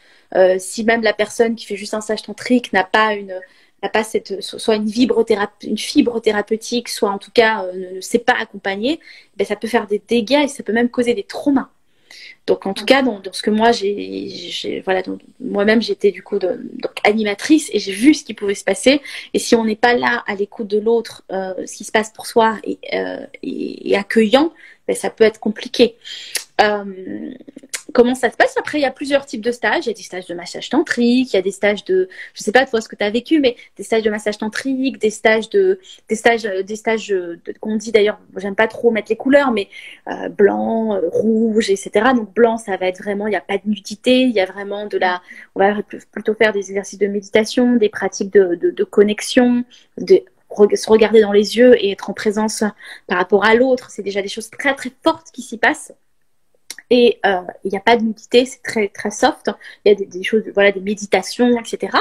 si même la personne qui fait juste un stage tantrique n'a pas soit une fibre thérapeutique, soit en tout cas ne sait pas accompagner, ben, ça peut faire des dégâts et ça peut même causer des traumas. Donc en tout cas, dans ce que moi voilà, moi-même j'étais du coup donc animatrice et j'ai vu ce qui pouvait se passer. Et si on n'est pas là à l'écoute de l'autre, ce qui se passe pour soi et accueillant, ben, ça peut être compliqué. Euh, Comment ça se passe? Après, il y a plusieurs types de stages. Il y a des stages de massage tantrique, il y a des stages de, je sais pas toi ce que tu as vécu, mais des stages de massage tantrique, des stages qu'on dit d'ailleurs, j'aime pas trop mettre les couleurs, mais blanc, rouge, etc. Donc blanc, ça va être vraiment, il n'y a pas de nudité, il y a vraiment on va plutôt faire des exercices de méditation, des pratiques de connexion, de se regarder dans les yeux et être en présence par rapport à l'autre. C'est déjà des choses très fortes qui s'y passent. Et il n'y a pas de nudité, c'est très soft. Il y a des choses, voilà, des méditations, etc.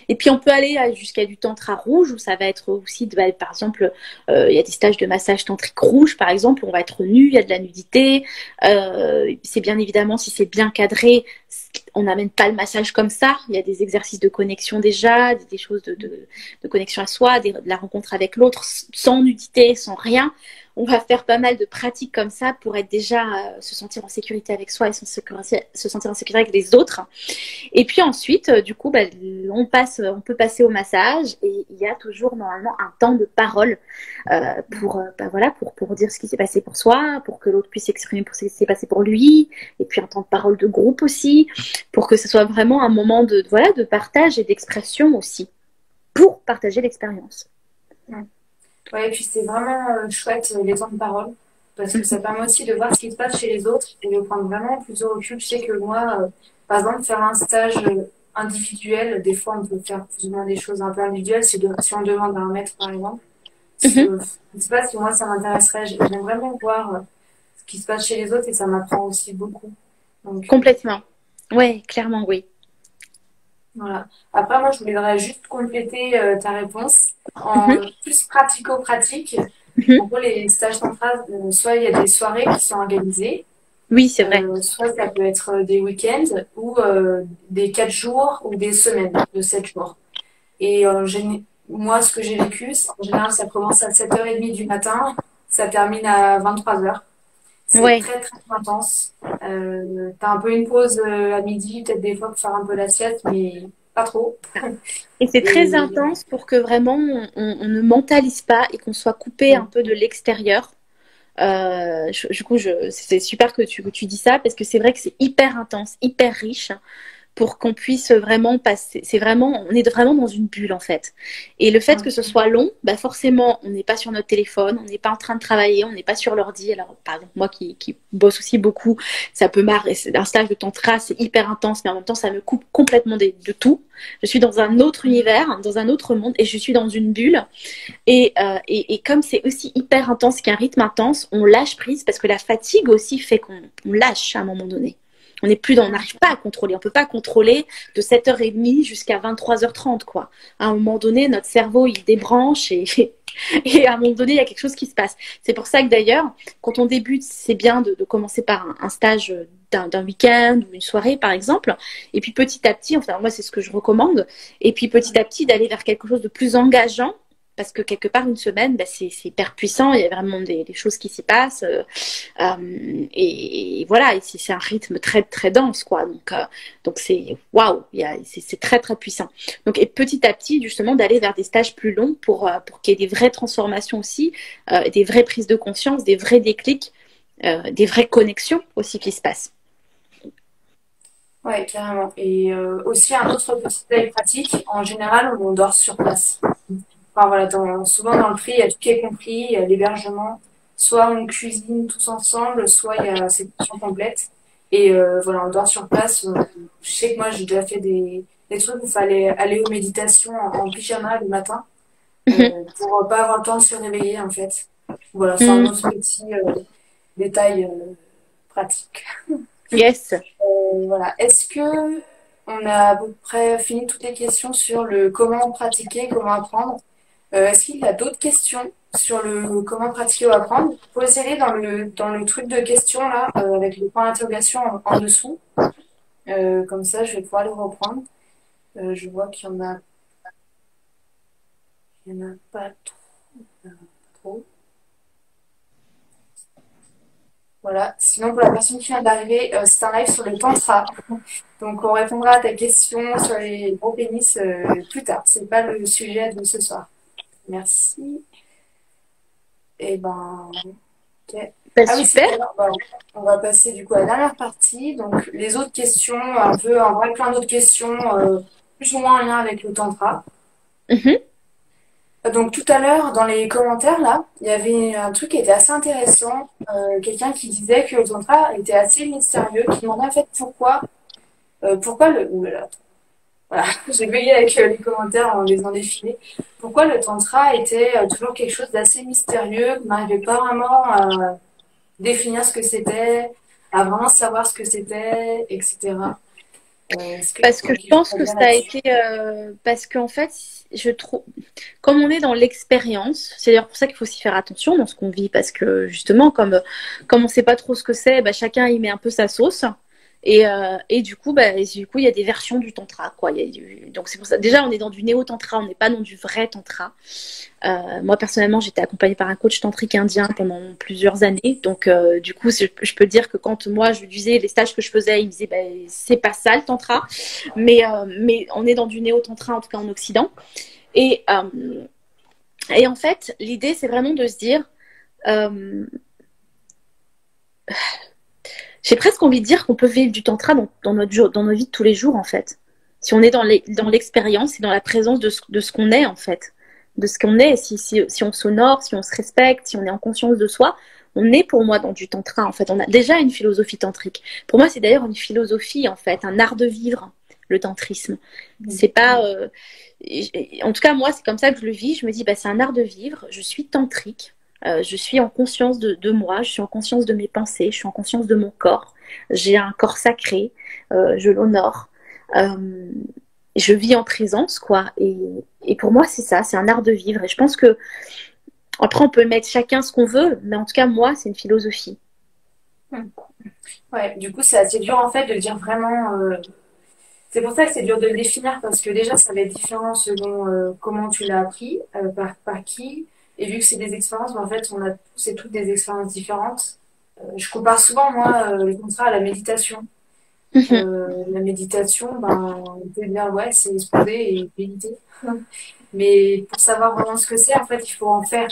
Et puis on peut aller jusqu'à du tantra rouge où ça va être aussi, par exemple, il y a des stages de massage tantrique rouge, par exemple, où on va être nu, il y a de la nudité. C'est bien évidemment si c'est bien cadré, on n'amène pas le massage comme ça. Il y a des exercices de connexion déjà, des choses de connexion à soi, de la rencontre avec l'autre, sans nudité, sans rien. On va faire pas mal de pratiques comme ça pour être déjà se sentir en sécurité avec soi et se sentir en sécurité avec les autres. Et puis ensuite, du coup, on peut passer au massage et il y a toujours normalement un temps de parole voilà, pour dire ce qui s'est passé pour soi, pour que l'autre puisse s'exprimer pour ce qui s'est passé pour lui, et puis un temps de parole de groupe aussi, pour que ce soit vraiment un moment voilà, de partage et d'expression aussi, pour partager l'expérience. Ouais. Ouais, et puis c'est vraiment chouette les temps de parole, parce que ça permet aussi de voir ce qui se passe chez les autres et de prendre vraiment plus de recul. Je sais que moi, par exemple, faire un stage individuel, des fois on peut faire plus ou moins des choses un peu individuelles si on demande à un maître par exemple. Mhm. Je sais pas si moi ça m'intéresserait. J'aime vraiment voir ce qui se passe chez les autres et ça m'apprend aussi beaucoup. Donc Complètement. Ouais, clairement, oui. voilà. Après, moi, je voudrais juste compléter ta réponse en Mhm. plus pratico-pratique. Mhm. En gros, les stages centrales, soit il y a des soirées qui sont organisées, Oui, c'est vrai. soit ça peut être des week-ends ou des 4 jours ou des semaines de 7 jours. Et moi, ce que j'ai vécu, en général, ça commence à 7h30 du matin, ça termine à 23h. C'est Ouais. très, très intense. T'as un peu une pause à midi, peut-être des fois pour faire un peu la sieste, mais pas trop. Et c'est très Et intense pour que vraiment on ne mentalise pas et qu'on soit coupé un ouais, peu de l'extérieur. Du coup, c'est super que tu dis ça parce que c'est vrai que c'est hyper intense, hyper riche pour qu'on puisse vraiment passer. C'est vraiment, on est vraiment dans une bulle en fait. Et le fait que ce soit long, bah forcément, on n'est pas sur notre téléphone, on n'est pas en train de travailler, on n'est pas sur l'ordi. Alors, par exemple, moi qui bosse aussi beaucoup, ça peut marrer. Un stage de tantra, c'est hyper intense, mais en même temps, ça me coupe complètement de tout. Je suis dans un autre univers, dans un autre monde, et je suis dans une bulle. Et comme c'est aussi hyper intense, qu'un rythme intense, on lâche prise parce que la fatigue aussi fait qu'on lâche à un moment donné. On n'arrive pas à contrôler. On peut pas contrôler de 7h30 jusqu'à 23h30, quoi. À un moment donné, notre cerveau, il débranche et à un moment donné, il y a quelque chose qui se passe. C'est pour ça que d'ailleurs, quand on débute, c'est bien de commencer par un stage d'un week-end ou une soirée, par exemple. Et puis petit à petit, enfin, moi, c'est ce que je recommande. Et puis petit à petit, d'aller vers quelque chose de plus engageant parce que quelque part une semaine c'est hyper puissant, il y a vraiment des choses qui s'y passent et voilà, et c'est un rythme très très dense quoi, donc c'est waouh, c'est très très puissant. Donc et petit à petit justement d'aller vers des stages plus longs pour qu'il y ait des vraies transformations aussi, des vraies prises de conscience, des vrais déclics, des vraies connexions aussi qui se passent. ouais, carrément. Et aussi un autre petit détail pratique, en général, on dort sur place. Enfin voilà, souvent dans le prix, il y a tout qui est compris, il y a l'hébergement, soit on cuisine tous ensemble, soit il y a cette portion complète. Et voilà, on dort sur place. Je sais que moi j'ai déjà fait des trucs où il fallait aller aux méditations en pyjama le matin pour pas avoir le temps de se réveiller en fait. Voilà, c'est un autre petit détail pratique. Yes. Voilà. Est-ce que on a à peu près fini toutes les questions sur le comment pratiquer, comment apprendre? Est-ce qu'il y a d'autres questions sur le comment pratiquer ou apprendre? Posez-les dans le truc de questions là, avec le point d'interrogation en dessous. Comme ça, je vais pouvoir les reprendre. Je vois qu'il y en a pas trop. Voilà. Sinon, pour la personne qui vient d'arriver, c'est un live sur le tantra. Donc, on répondra à ta question sur les gros pénis plus tard. C'est pas le sujet de ce soir. Merci. Et ben, ok. Bah, Ah oui, super. d'ailleurs, bah, on va passer du coup à la dernière partie. Donc, les autres questions, un peu, en vrai, plein d'autres questions, plus ou moins en lien avec le tantra. Mhm. Donc, tout à l'heure, dans les commentaires, là, il y avait un truc qui était assez intéressant. Quelqu'un qui disait que le tantra était assez mystérieux, qui demandait en fait pourquoi le. Ouh là là, voilà, j'ai bugué avec les commentaires en les en défilé. Pourquoi le tantra était toujours quelque chose d'assez mystérieux, qu'on n'arrivait pas vraiment à définir ce que c'était, à vraiment savoir ce que c'était, etc. Est-ce que Parce tu que as je quelque chose pense à que dire ça a là-dessus? été parce qu'en fait, je trouve comme on est dans l'expérience, c'est d'ailleurs pour ça qu'il faut s'y faire attention dans ce qu'on vit, parce que justement, comme on ne sait pas trop ce que c'est, bah, chacun y met un peu sa sauce. Et du coup, il y a des versions du tantra, quoi. Donc c'est pour ça. Déjà, on est dans du néo-tantra, on n'est pas dans du vrai tantra. Moi, personnellement, j'étais accompagnée par un coach tantrique indien pendant plusieurs années. Donc, du coup, je peux dire que quand moi, je lui disais les stages que je faisais, il me disait, ben, c'est pas ça le tantra. Mais on est dans du néo-tantra, en tout cas en Occident. Et, euh, et en fait, l'idée, c'est vraiment de se dire, euh, j'ai presque envie de dire qu'on peut vivre du tantra dans nos vies de tous les jours, en fait. Si on est dans l'expérience et dans la présence de ce qu'on est, en fait. De ce qu'on est, si on s'honore, si on se respecte, si on est en conscience de soi, on est pour moi dans du tantra, en fait. On a déjà une philosophie tantrique. Pour moi, c'est d'ailleurs une philosophie, en fait, un art de vivre, le tantrisme. C'est pas, en tout cas moi c'est comme ça que je le vis. Je me dis bah c'est un art de vivre. Je suis tantrique. Je suis en conscience de moi. Je suis en conscience de mes pensées. Je suis en conscience de mon corps. J'ai un corps sacré. Je l'honore. Je vis en présence quoi. Et pour moi c'est ça. C'est un art de vivre. Et je pense que après on peut mettre chacun ce qu'on veut, mais en tout cas moi c'est une philosophie. Ouais, du coup, c'est assez dur en fait de dire vraiment. C'est pour ça que c'est dur de le définir parce que déjà, ça va être différent selon comment tu l'as appris, par qui. Et vu que c'est des expériences, mais en fait, on a tous et toutes des expériences différentes. Je compare souvent, moi, les contrats à la méditation. La méditation, ben, on peut dire, ouais, c'est se poser et méditer. Mais pour savoir vraiment ce que c'est, en fait, il faut en faire.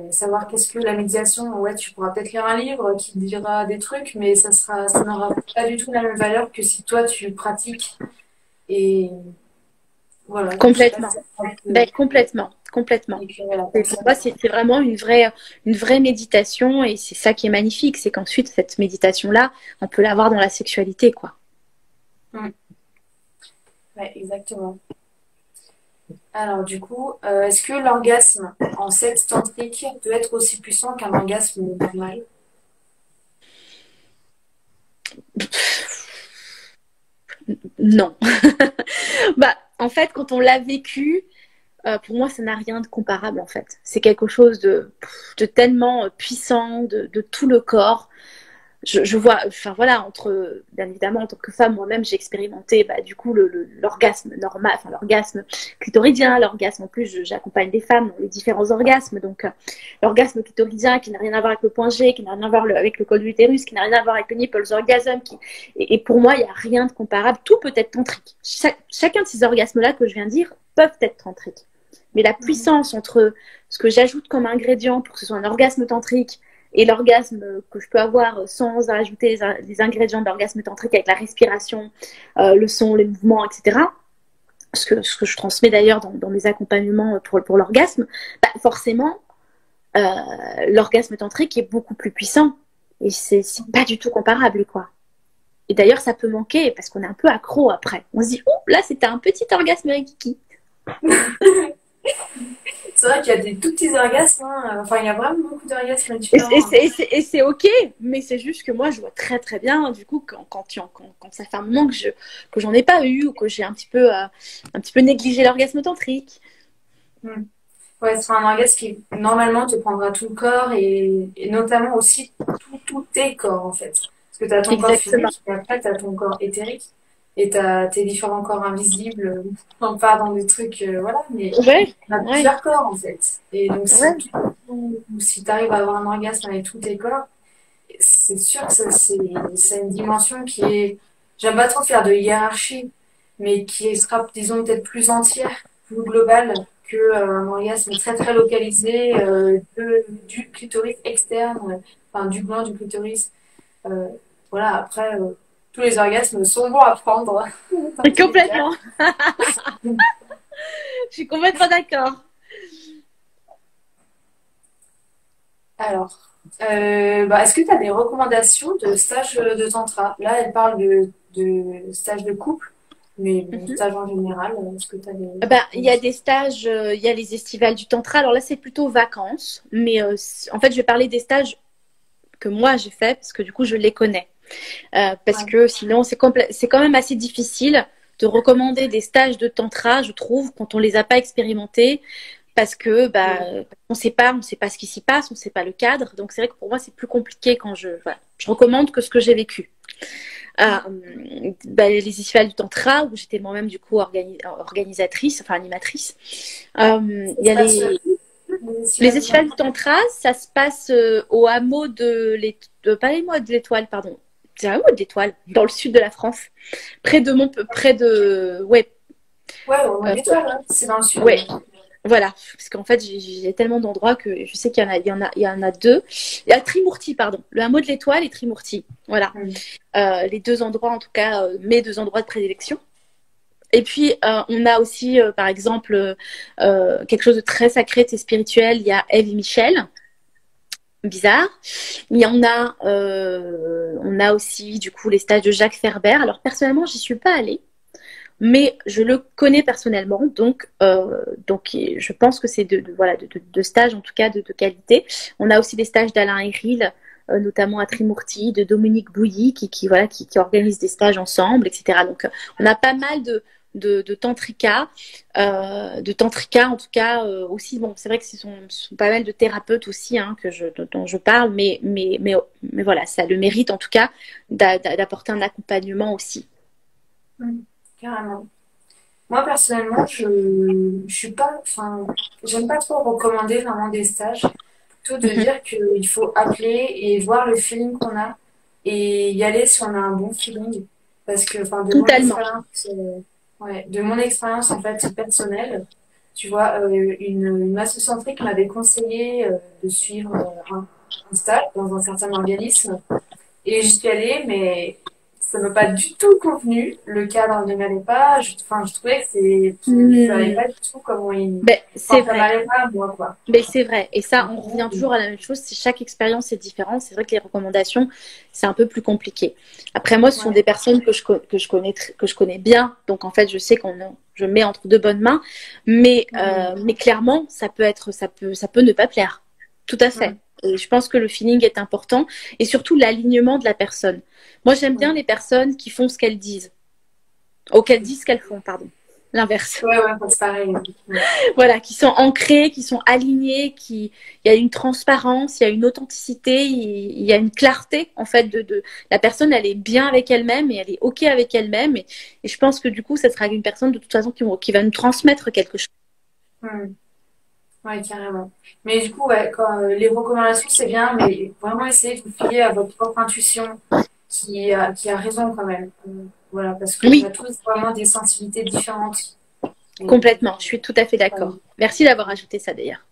Savoir qu'est-ce que la méditation, ouais, tu pourras peut-être lire un livre qui te dira des trucs, mais ça n'aura pas du tout la même valeur que si toi tu pratiques. Et voilà, donc je sais pas Complètement. si ça Ben, complètement, complètement. et puis voilà, Et comme pour ça. moi, c'est vraiment une vraie méditation et c'est ça qui est magnifique, c'est qu'ensuite, cette méditation-là, on peut l'avoir dans la sexualité, quoi. Mm. Ouais, exactement. Alors du coup, est-ce que l'orgasme en sexe tantrique peut être aussi puissant qu'un orgasme normal? Non. Bah, en fait, quand on l'a vécu, pour moi, ça n'a rien de comparable, en fait. C'est quelque chose de tellement puissant, de tout le corps. Je vois, enfin voilà, bien évidemment, en tant que femme, moi-même, j'ai expérimenté, bah, du coup, l'orgasme normal, enfin, l'orgasme clitoridien, l'orgasme, en plus, j'accompagne des femmes dans les différents orgasmes, donc, l'orgasme clitoridien qui n'a rien à voir avec le point G, qui n'a rien à voir avec le col de l'utérus, qui n'a rien à voir avec le nipples orgasm, et pour moi, il n'y a rien de comparable, tout peut être tantrique. Chacun de ces orgasmes-là que je viens de dire peuvent être tantriques. Mais la puissance entre ce que j'ajoute comme ingrédient pour que ce soit un orgasme tantrique et l'orgasme que je peux avoir sans ajouter les ingrédients d'orgasme tantrique avec la respiration, le son, les mouvements, etc. Ce que je transmets d'ailleurs dans mes accompagnements pour l'orgasme, bah forcément, l'orgasme tantrique est beaucoup plus puissant. Et c'est pas du tout comparable, quoi. Et d'ailleurs, ça peut manquer parce qu'on est un peu accro après. On se dit, oh, là, c'était un petit orgasme rikiki. C'est vrai qu'il y a des tout petits orgasmes, hein. Enfin, il y a vraiment beaucoup d'orgasmes Et différents, hein. c'est ok, mais c'est juste que moi, je vois très très bien, du coup, quand ça fait un moment que j'en ai pas eu ou que j'ai un petit peu négligé l'orgasme tantrique. Mm. Ouais, ce sera un orgasme qui, normalement, te prendra tout le corps et notamment aussi tous tes corps, en fait. Parce que tu as ton corps Exactement. physique et après, tu as ton corps éthérique et tu as tes différents corps invisibles. On part dans des trucs, voilà, mais Ouais, on a ouais, plusieurs corps, en fait. Et donc, ouais. si tu arrives à avoir un orgasme avec tous tes corps, c'est sûr que c'est une dimension qui est, j'aime pas trop faire de hiérarchie, mais qui sera, disons, peut-être plus entière, plus globale que un orgasme très très localisé du clitoris externe, enfin du gland du clitoris. Euh, voilà, après, tous les orgasmes sont bons à prendre, dans tous les cas. Complètement. Je suis complètement d'accord. Alors, bah, est-ce que tu as des recommandations de stages de tantra? Là, elle parle de stages de couple, mais bon, Mhm. stage en général, est-ce que tu as des Ben, il y a recommandations? des stages, il y a les estivales du tantra. Alors là, c'est plutôt vacances, mais en fait, je vais parler des stages que moi j'ai fait parce que du coup, je les connais. Parce Ouais. que sinon, c'est quand même assez difficile de recommander des stages de tantra, je trouve, quand on les a pas expérimentés, parce que bah, on sait pas ce qui s'y passe, on sait pas le cadre. Donc c'est vrai que pour moi, c'est plus compliqué quand voilà, je recommande que ce que j'ai vécu. Bah, les festivals du tantra où j'étais moi-même du coup organisatrice, enfin animatrice. Ça Il y se a passe les les festivals de festivals du tantra? tantra, ça se passe au hameau pas de l'Étoile, pardon. C'est un hameau de l'Étoile, dans le sud de la France, ouais, Ouais, au Mont euh, d'Étoile, ouais, c'est dans le sud. ouais, voilà, parce qu'en fait j'ai tellement d'endroits que je sais il y en a deux. Il y a Trimurti, pardon, le hameau de l'Étoile et Trimurti, voilà, Mm. les deux endroits en tout cas, mes deux endroits de prédilection. Et puis, on a aussi, par exemple, quelque chose de très sacré et spirituel. Il y a Eve et Michel, bizarre. Il y en a, on a aussi, du coup, les stages de Jacques Ferber. Alors, personnellement, j'y suis pas allée. mais je le connais personnellement, donc je pense que c'est voilà, de stages, en tout cas, de qualité. On a aussi des stages d'Alain Héril, notamment à Trimurti, de Dominique Bouilly, voilà, qui organise des stages ensemble, etc. Donc, on a pas mal de tantrika, en tout cas aussi. Bon, c'est vrai que ce sont pas mal de thérapeutes aussi hein, dont je parle, mais voilà, ça a le mérite en tout cas d'apporter un accompagnement aussi. Carrément. Moi, personnellement, je suis pas, enfin, j'aime pas trop recommander vraiment des stages. Plutôt de Mhm. dire qu'il faut appeler et voir le feeling qu'on a et y aller si on a un bon feeling. Parce que, enfin, Totalement. ouais, de mon expérience, en fait, personnelle, tu vois, une masso-centrique m'avait conseillé de suivre un stage dans un certain organisme. Et j'y suis allée, mais ça m'a pas du tout convenu. Le cadre ne m'allait pas. Enfin, je trouvais que ça allait Hmm. pas du tout comment il. Ben, c'est Enfin, ça vrai. m'allait pas à moi, quoi. Mais c'est vrai. Et ça, on revient toujours à la même chose. Chaque expérience est différente. C'est vrai que les recommandations, c'est un peu plus compliqué. Après, moi, ce sont Ouais. des personnes que je connais bien. Donc, en fait, je sais je mets entre de bonnes mains. Mhm. Mais clairement, ça peut ne pas plaire. Tout à fait. Mhm. Et je pense que le feeling est important. Et surtout, l'alignement de la personne. Moi, j'aime bien les personnes qui font ce qu'elles disent. Ou qu'elles disent ce qu'elles font, pardon. L'inverse. Ouais, ouais, c'est pareil. Ouais. Voilà, qui sont ancrés, qui sont alignés, il y a une transparence, il y a une authenticité, il y a une clarté en fait la personne, elle est bien avec elle-même et elle est ok avec elle-même et je pense que du coup, ça sera une personne de toute façon qui va nous transmettre quelque chose. Mhm. Ouais, carrément. Mais du coup, ouais, les recommandations, c'est bien, mais vraiment essayer de vous fier à votre propre intuition qui a raison quand même. Voilà, parce qu'on a Oui, tous vraiment des sensibilités différentes. Et, complètement. Je suis tout à fait ouais. d'accord. Merci d'avoir ajouté ça d'ailleurs.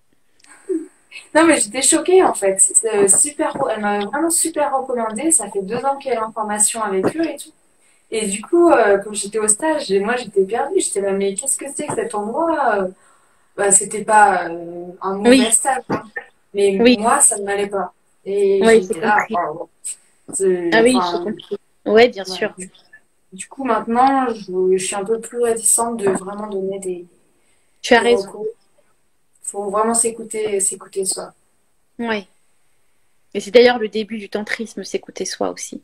Non, mais j'étais choquée en fait. Elle m'a vraiment super recommandé. Ça fait 2 ans qu'elle est en formation avec eux et tout. Et du coup, quand j'étais au stage, moi j'étais perdue. J'étais là, mais qu'est-ce que c'est que cet endroit? Bah, c'était pas un mauvais Oui, stage, hein. Mais oui, moi, ça ne m'allait pas. Et oui, j'ai j'étais là, compris. waouh. Ah oui, j'ai Enfin, compris. Ouais, bien ouais. sûr. Du coup, maintenant, je suis un peu plus réticente de vraiment donner Tu as des raison. recours. Faut vraiment s'écouter soi. Ouais. Et c'est d'ailleurs le début du tantrisme, s'écouter soi aussi.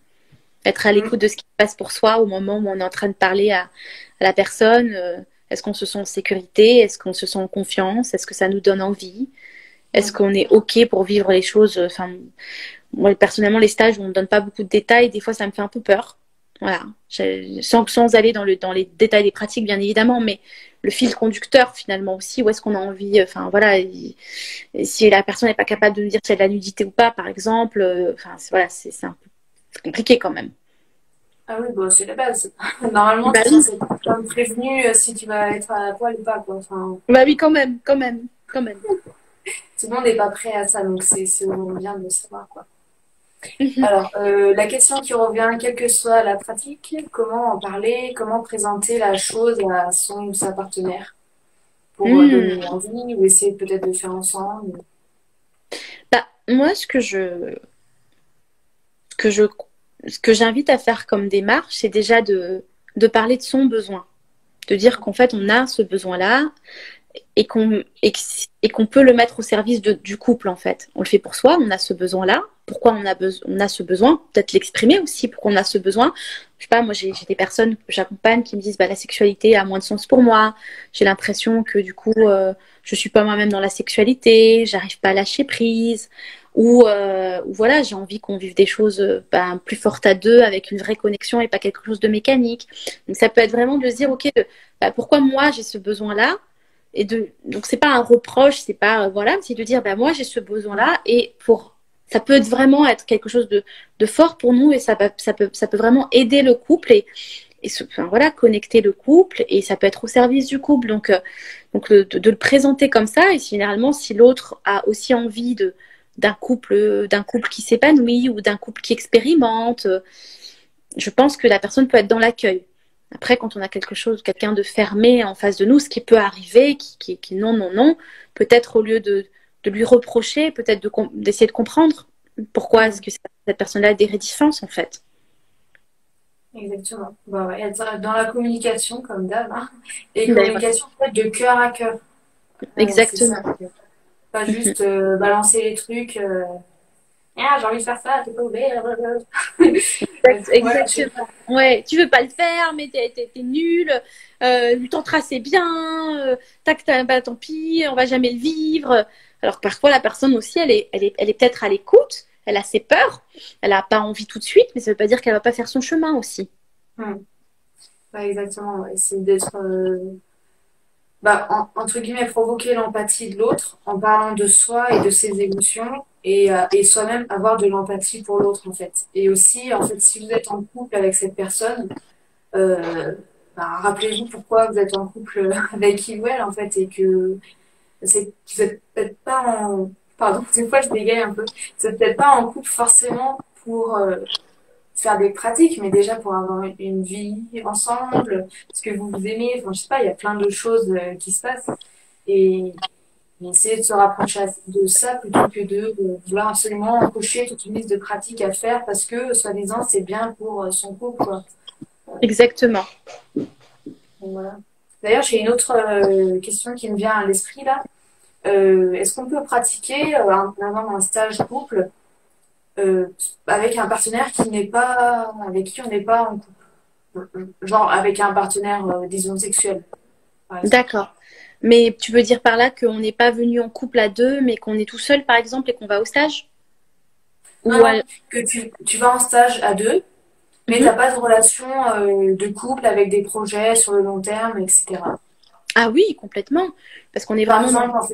Être à Mm. l'écoute de ce qui se passe pour soi au moment où on est en train de parler à la personne. Est-ce qu'on se sent en sécurité? Est-ce qu'on se sent en confiance? Est-ce que ça nous donne envie? Est-ce Mm. qu'on est OK pour vivre les choses? Enfin, moi, personnellement, les stages où on ne donne pas beaucoup de détails, des fois, ça me fait un peu peur. Voilà. Sans aller dans les détails des pratiques, bien évidemment, mais le fil conducteur, finalement, aussi, où est-ce qu'on a envie, enfin, voilà, si la personne n'est pas capable de nous dire s'il y a de la nudité ou pas, par exemple, enfin, voilà, c'est un peu compliqué quand même. Ah oui, bon, c'est la base. Normalement, Bah tu es oui, censé être comme prévenu si tu vas être à la poil ou pas, quoi. Enfin, bah oui, quand même, quand même, quand même. tout le monde n'est pas prêt à ça, donc c'est bien de le savoir, quoi. Alors, la question qui revient, quelle que soit la pratique, comment en parler, comment présenter la chose à son ou sa partenaire pour Hmm. donner envie ou essayer peut-être de faire ensemble. Bah, moi, ce que je, ce que j'invite à faire comme démarche, c'est déjà de parler de son besoin, de dire qu'en fait, on a ce besoin-là et qu'on peut le mettre au service du couple, en fait. On le fait pour soi, on a ce besoin-là. Pourquoi on a ce besoin? Peut-être l'exprimer aussi, pourquoi on a ce besoin. Je sais pas, moi, j'ai des personnes que j'accompagne qui me disent, bah, la sexualité a moins de sens pour moi. J'ai l'impression que, du coup, je suis pas moi-même dans la sexualité, j'arrive pas à lâcher prise. Ou voilà, j'ai envie qu'on vive des choses ben, plus fortes à deux, avec une vraie connexion et pas quelque chose de mécanique. Donc ça peut être vraiment de se dire, ok, bah, pourquoi moi j'ai ce besoin-là? Donc c'est pas un reproche, c'est pas voilà, c'est de dire bah moi j'ai ce besoin-là et pour ça peut vraiment être quelque chose de fort pour nous et ça peut vraiment aider le couple enfin, voilà, connecter le couple et ça peut être au service du couple. Donc de le présenter comme ça et généralement si l'autre a aussi envie d'un couple qui s'épanouit ou d'un couple qui expérimente, je pense que la personne peut être dans l'accueil. Après, quand on a quelqu'un de fermé en face de nous, ce qui peut arriver, qui non, non, non, peut-être au lieu de lui reprocher, peut-être d'essayer de comprendre pourquoi est-ce Mm. que cette personne-là a des réticences, en fait. Exactement. Bah ouais, être dans la communication comme d'hab, hein. Et Ben voilà, communication en fait de cœur à cœur. C'est ça. exactement. Pas Mhm. juste balancer les trucs. Ah, j'ai envie de faire ça, t'es pas ouvert. Ouais, je sais Exactement. pas. Ouais, tu veux pas le faire, mais t'es nul. Le tantra c'est bien. Tac, bah, tant pis, on va jamais le vivre. Alors que parfois la personne aussi, elle est peut-être à l'écoute. Elle a ses peurs. Elle a pas envie tout de suite, mais ça veut pas dire qu'elle va pas faire son chemin aussi. Hmm. Ouais, exactement. Ouais. C'est d'être, entre guillemets, provoquer l'empathie de l'autre en parlant de soi et de ses émotions et soi-même avoir de l'empathie pour l'autre, en fait. Et aussi, en fait, si vous êtes en couple avec cette personne, euh, rappelez-vous pourquoi vous êtes en couple avec il ou elle, en fait, et que vous êtes peut-être pas en, pardon, des fois je bégaye un peu, vous êtes peut-être pas en couple forcément pour faire des pratiques, mais déjà pour avoir une vie ensemble, parce que vous vous aimez, enfin, je sais pas, il y a plein de choses qui se passent. Et essayer de se rapprocher de ça plutôt que de vouloir absolument cocher toute une liste de pratiques à faire parce que, soi-disant, c'est bien pour son couple, quoi. Exactement. Donc, voilà. D'ailleurs, j'ai une autre question qui me vient à l'esprit là. Est-ce qu'on peut pratiquer avant un stage couple euh, avec un partenaire qui n'est pas, avec qui on n'est pas en couple? Genre avec un partenaire, disons, sexuel, par exemple. D'accord. Mais tu veux dire par là qu'on n'est pas venu en couple à deux, mais qu'on est tout seul, par exemple, et qu'on va au stage? Non, Ou non, à... que tu vas en stage à deux, mais Mhm. t'as pas de relation de couple avec des projets sur le long terme, etc. Ah oui, complètement. Parce qu'on est Par vraiment dans... exemple, en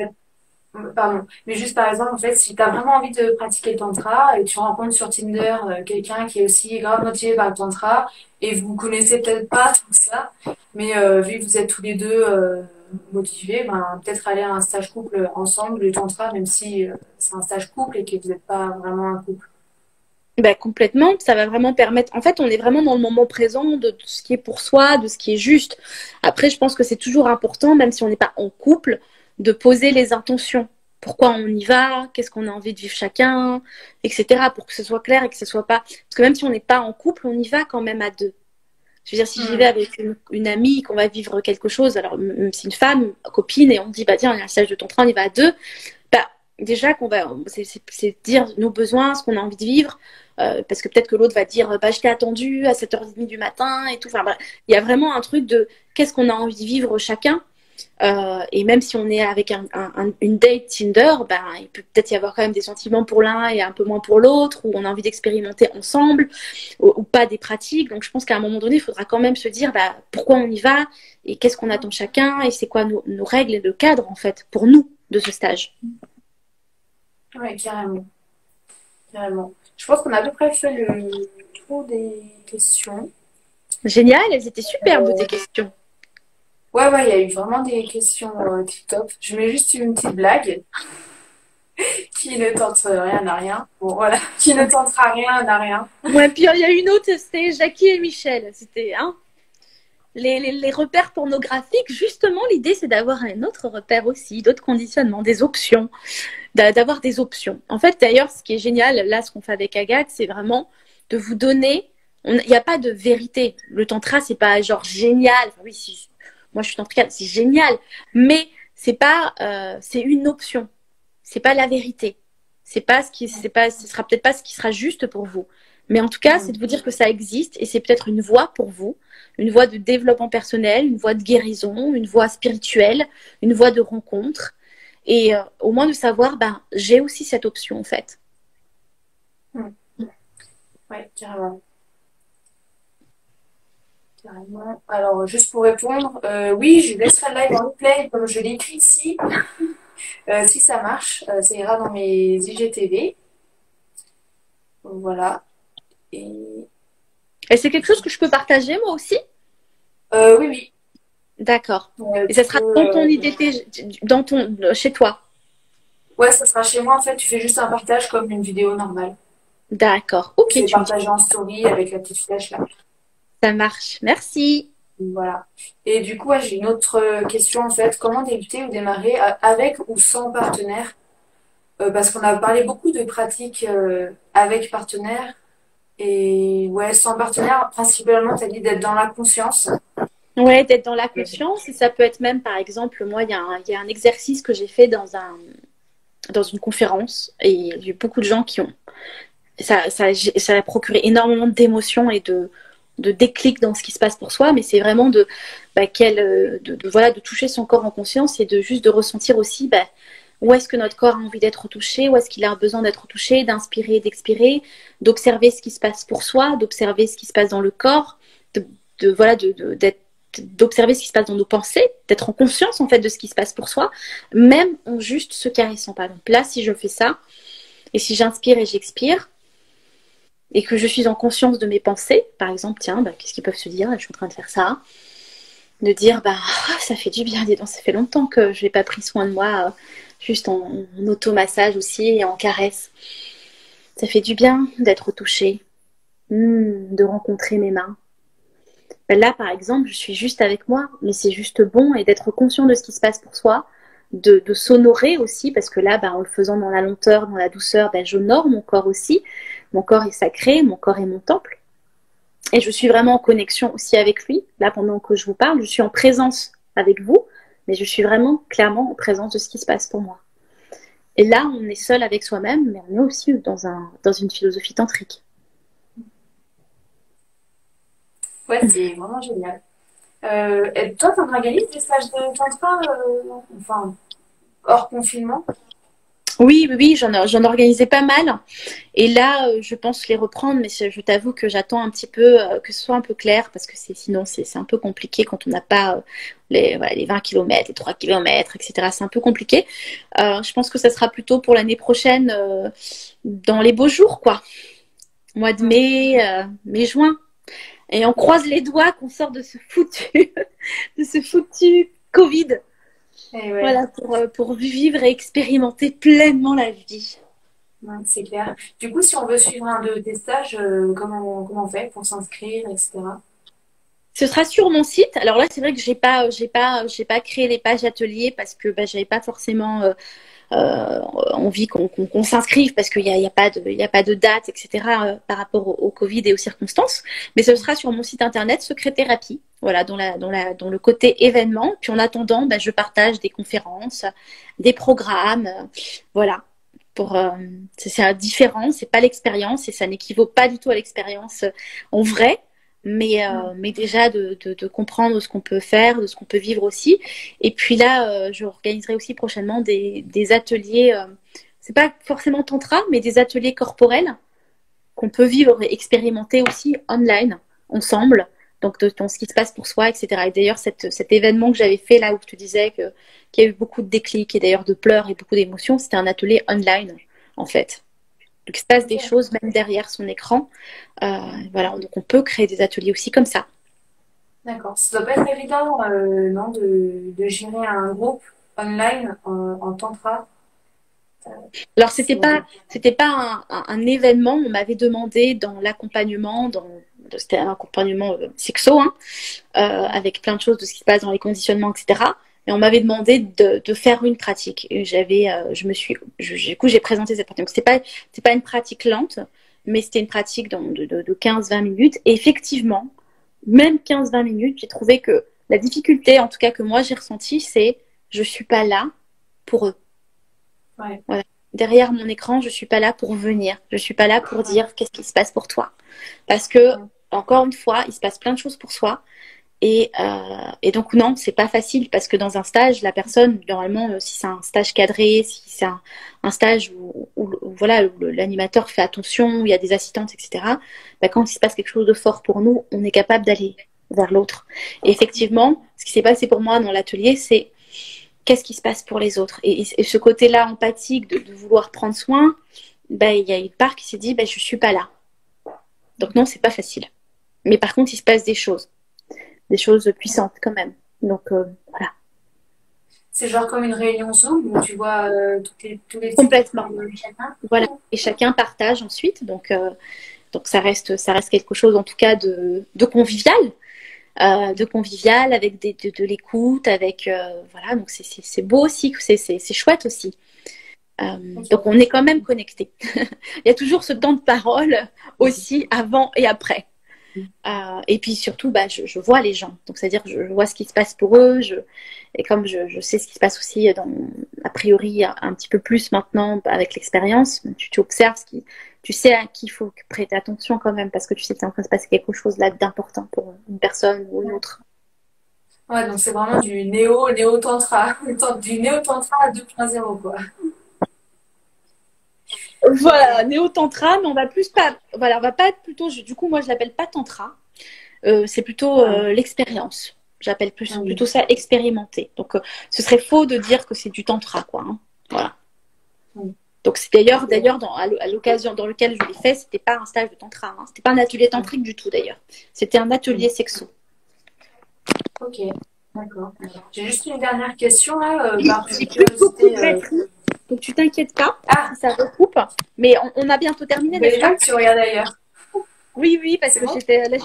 fait, pardon, mais juste par exemple, en fait, si tu as vraiment envie de pratiquer le tantra et tu rencontres sur Tinder quelqu'un qui est aussi grave motivé par le tantra et vous connaissez peut-être pas tout ça, mais vu que vous êtes tous les deux motivés, ben, peut-être aller à un stage couple ensemble, le tantra, même si c'est un stage couple et que vous n'êtes pas vraiment un couple. Bah, complètement, ça va vraiment permettre. En fait, on est vraiment dans le moment présent de tout ce qui est pour soi, de ce qui est juste. Après, je pense que c'est toujours important, même si on n'est pas en couple, de poser les intentions. Pourquoi on y va, qu'est-ce qu'on a envie de vivre chacun, etc. Pour que ce soit clair et que ce soit pas. Parce que même si on n'est pas en couple, on y va quand même à deux. Je veux dire, si j'y vais Hmm. avec une amie, qu'on va vivre quelque chose, alors même si une femme, une copine, et on dit, bah tiens, il y a un stage de tantra, on y va à deux, bah, déjà qu'on va, c'est dire nos besoins, ce qu'on a envie de vivre, parce que peut-être que l'autre va dire, bah, je t'ai attendu à 7h30 du matin et tout. Enfin, bref, il y a vraiment un truc de qu'est-ce qu'on a envie de vivre chacun. Et même si on est avec une date Tinder, ben, il peut peut-être y avoir quand même des sentiments pour l'un et un peu moins pour l'autre, ou on a envie d'expérimenter ensemble, ou pas des pratiques. Donc je pense qu'à un moment donné, il faudra quand même se dire bah, pourquoi on y va, et qu'est-ce qu'on attend chacun, et c'est quoi nos règles et le cadre, en fait, pour nous, de ce stage. Ouais, carrément, carrément. Je pense qu'on a à peu près fait le tour des questions. Génial, elles étaient superbes, tes Euh, questions. ouais, ouais, il y a eu vraiment des questions tip-top. Je mets juste une petite blague. Qui ne tente rien n'a rien. Bon, voilà. Qui ne tentera rien n'a rien. Ouais, puis il y a une autre, c'était Jackie et Michel. C'était hein, les repères pornographiques. Justement, l'idée, c'est d'avoir un autre repère aussi, d'autres conditionnements, des options, d'avoir des options. En fait, d'ailleurs, ce qui est génial, là, ce qu'on fait avec Agathe, c'est vraiment de vous donner. Il n'y a pas de vérité. Le tantra, c'est pas genre génial. Enfin, oui, si, moi, je suis tantrique, c'est génial. Mais c'est pas, c'est une option. C'est pas la vérité. C'est pas, ce sera peut-être pas ce qui sera juste pour vous. Mais en tout cas, c'est Mm. de vous dire que ça existe et c'est peut-être une voie pour vous, une voie de développement personnel, une voie de guérison, une voie spirituelle, une voie de rencontre. Et au moins de savoir, ben, j'ai aussi cette option en fait. Mm. Ouais, carrément. Carrément. Alors, juste pour répondre, oui, je laisserai le live en replay comme je l'ai écrit ici. Si ça marche, ça ira dans mes IGTV. Voilà. Et Et c'est quelque chose que je peux partager moi aussi. oui, oui. D'accord. Et Tu ça sera peux. dans ton IDT, dans ton, chez toi. Ouais, ça sera chez moi. En fait, tu fais juste un partage comme une vidéo normale. D'accord. Ok, Tu fais tu me dis. partager en story avec la petite flèche là. Ça marche. Merci. Voilà. Et du coup, ouais, j'ai une autre question en fait. Comment débuter ou démarrer avec ou sans partenaire? Parce qu'on a parlé beaucoup de pratiques avec partenaire Et ouais, sans partenaire, principalement, tu as dit d'être dans la conscience. Ouais, d'être dans la conscience. Et ça peut être même, par exemple, moi, il y a un exercice que j'ai fait dans une conférence. Et il y a eu beaucoup de gens qui ont. Ça a procuré énormément d'émotions et de déclic dans ce qui se passe pour soi. Mais c'est vraiment voilà, de toucher son corps en conscience et de juste de ressentir aussi où est-ce que notre corps a envie d'être touché, où est-ce qu'il a besoin d'être touché, d'inspirer, d'expirer, d'observer ce qui se passe pour soi, d'observer ce qui se passe dans le corps, voilà, d'observer ce qui se passe dans nos pensées, d'être en conscience en fait de ce qui se passe pour soi, même en juste se caressant pas. Donc là, si je fais ça, et si j'inspire et j'expire, et que je suis en conscience de mes pensées, par exemple, tiens, qu'est-ce qu'ils peuvent se dire, là, je suis en train de faire ça, de dire, ça fait du bien, dis donc, ça fait longtemps que je n'ai pas pris soin de moi, juste en automassage aussi et en caresse. Ça fait du bien d'être touchée, de rencontrer mes mains. Là, par exemple, je suis juste avec moi, mais c'est juste bon et d'être conscient de ce qui se passe pour soi, de s'honorer aussi, parce que là, en le faisant dans la lenteur, dans la douceur, j'honore mon corps aussi. Mon corps est sacré, mon corps est mon temple. Et je suis vraiment en connexion aussi avec lui. Là, pendant que je vous parle, je suis en présence avec vous, mais je suis vraiment clairement en présence de ce qui se passe pour moi. Et là, on est seul avec soi-même, mais on est aussi dans une philosophie tantrique. Ouais, c'est vraiment génial. Et toi, tu organises des stages de tantra, enfin, hors confinement? Oui, j'en organisais pas mal. Et là, je pense les reprendre, mais je t'avoue que j'attends un petit peu que ce soit un peu clair, parce que sinon, c'est un peu compliqué quand on n'a pas les 20 km, les 3 km, etc. C'est un peu compliqué. Je pense que ça sera plutôt pour l'année prochaine, dans les beaux jours, quoi. Mois de mai-juin. Et on croise les doigts qu'on sort de ce de ce foutu Covid. Et ouais, Voilà, pour vivre et expérimenter pleinement la vie. ouais, c'est clair. Du coup, si on veut suivre un de tes stages, comment on fait pour s'inscrire, etc. Ce sera sur mon site. Alors là, c'est vrai que j'ai pas créé les pages ateliers parce que j'avais pas forcément envie qu'on s'inscrive parce qu'il y a pas il y a pas de date, etc. Par rapport au Covid et aux circonstances. Mais ce sera sur mon site internet Secret Thérapie. Voilà, dans le côté événement. Puis en attendant, je partage des conférences, des programmes, voilà. C'est différent, c'est pas l'expérience et ça n'équivaut pas du tout à l'expérience en vrai, mais déjà de comprendre ce qu'on peut faire, de ce qu'on peut vivre aussi. Et puis là, je organiserai aussi prochainement des ateliers, c'est pas forcément tantra, mais des ateliers corporels qu'on peut vivre et expérimenter aussi online, ensemble, donc dans ce qui se passe pour soi, etc. Et d'ailleurs, cet événement que j'avais fait là où je te disais qu'il y a eu beaucoup de déclics et d'ailleurs de pleurs et beaucoup d'émotions, c'était un atelier online, en fait. Donc, il se passe des Ok. choses même derrière son écran. Voilà, donc on peut créer des ateliers aussi comme ça. D'accord. Ça doit pas être évident, non, de gérer un groupe online en tantra. Alors, C'est... c'était pas un événement. On m'avait demandé dans l'accompagnement, c'était un accompagnement sexo, hein, avec plein de choses de ce qui se passe dans les conditionnements, etc. Et on m'avait demandé de faire une pratique. Et du coup, j'ai présenté cette pratique. Donc, c'est pas une pratique lente, mais c'était une pratique de 15-20 minutes. Et effectivement, même 15-20 minutes, j'ai trouvé que la difficulté, en tout cas que moi j'ai ressenti, c'est je suis pas là pour eux. Ouais. Voilà. Derrière mon écran, je suis pas là pour venir. Je suis pas là pour dire qu'est-ce qui se passe pour toi. Parce que, Ouais. encore une fois, il se passe plein de choses pour soi. Et donc, non, c'est pas facile parce que dans un stage, la personne, normalement, si c'est un stage cadré, si c'est un stage voilà, où l'animateur fait attention, où il y a des assistantes, etc., quand il se passe quelque chose de fort pour nous, on est capable d'aller vers l'autre. Et effectivement, ce qui s'est passé pour moi dans l'atelier, c'est qu'est-ce qui se passe pour les autres. Et ce côté-là empathique de vouloir prendre soin, il y a une part qui s'est dit, je suis pas là. Donc non, c'est pas facile. Mais par contre, il se passe des choses puissantes quand même. Donc voilà, C'est genre comme une réunion Zoom où tu vois tous les types complètement. de chacun. Voilà. Et chacun partage ensuite. Donc ça reste quelque chose en tout cas de convivial avec de l'écoute, avec voilà. Donc c'est beau aussi, c'est chouette aussi. Donc, on est quand même connecté. Il y a toujours ce temps de parole aussi avant et après. Et puis surtout, je vois les gens. Donc, c'est-à-dire, je vois ce qui se passe pour eux. Et comme je sais ce qui se passe aussi, a priori, un petit peu plus maintenant avec l'expérience, tu observes tu sais à qui il faut prêter attention quand même, parce que tu sais qu'il est en train de se passer quelque chose là d'important pour une personne ou une autre. Ouais, donc c'est vraiment du néo-tantra. Du néo-tantra 2.0, quoi. Voilà, Ok. néo-tantra, mais on va plus pas. Voilà, on va pas être plutôt. Du coup, moi, je l'appelle pas tantra. C'est plutôt Ouais. l'expérience. J'appelle Mm. plutôt ça expérimenter. Donc, ce serait faux de dire que c'est du tantra, quoi. Hein. Voilà. Mm. Donc, c'est Ok. d'ailleurs à l'occasion dans lequel je l'ai fait, c'était pas un stage de tantra. Hein. C'était pas un atelier Mm. tantrique du tout, d'ailleurs. C'était un Mm. atelier sexo. Ok. D'accord. J'ai juste une dernière question, là, Oui, par j'ai plus beaucoup curiosité. de batterie, donc tu t'inquiètes pas si Ah, ça recoupe. Mais on a bientôt il terminé, n'est-ce fallait pas pas? que tu regardes ailleurs. Oui, oui, parce C'est que bon? j'étais là.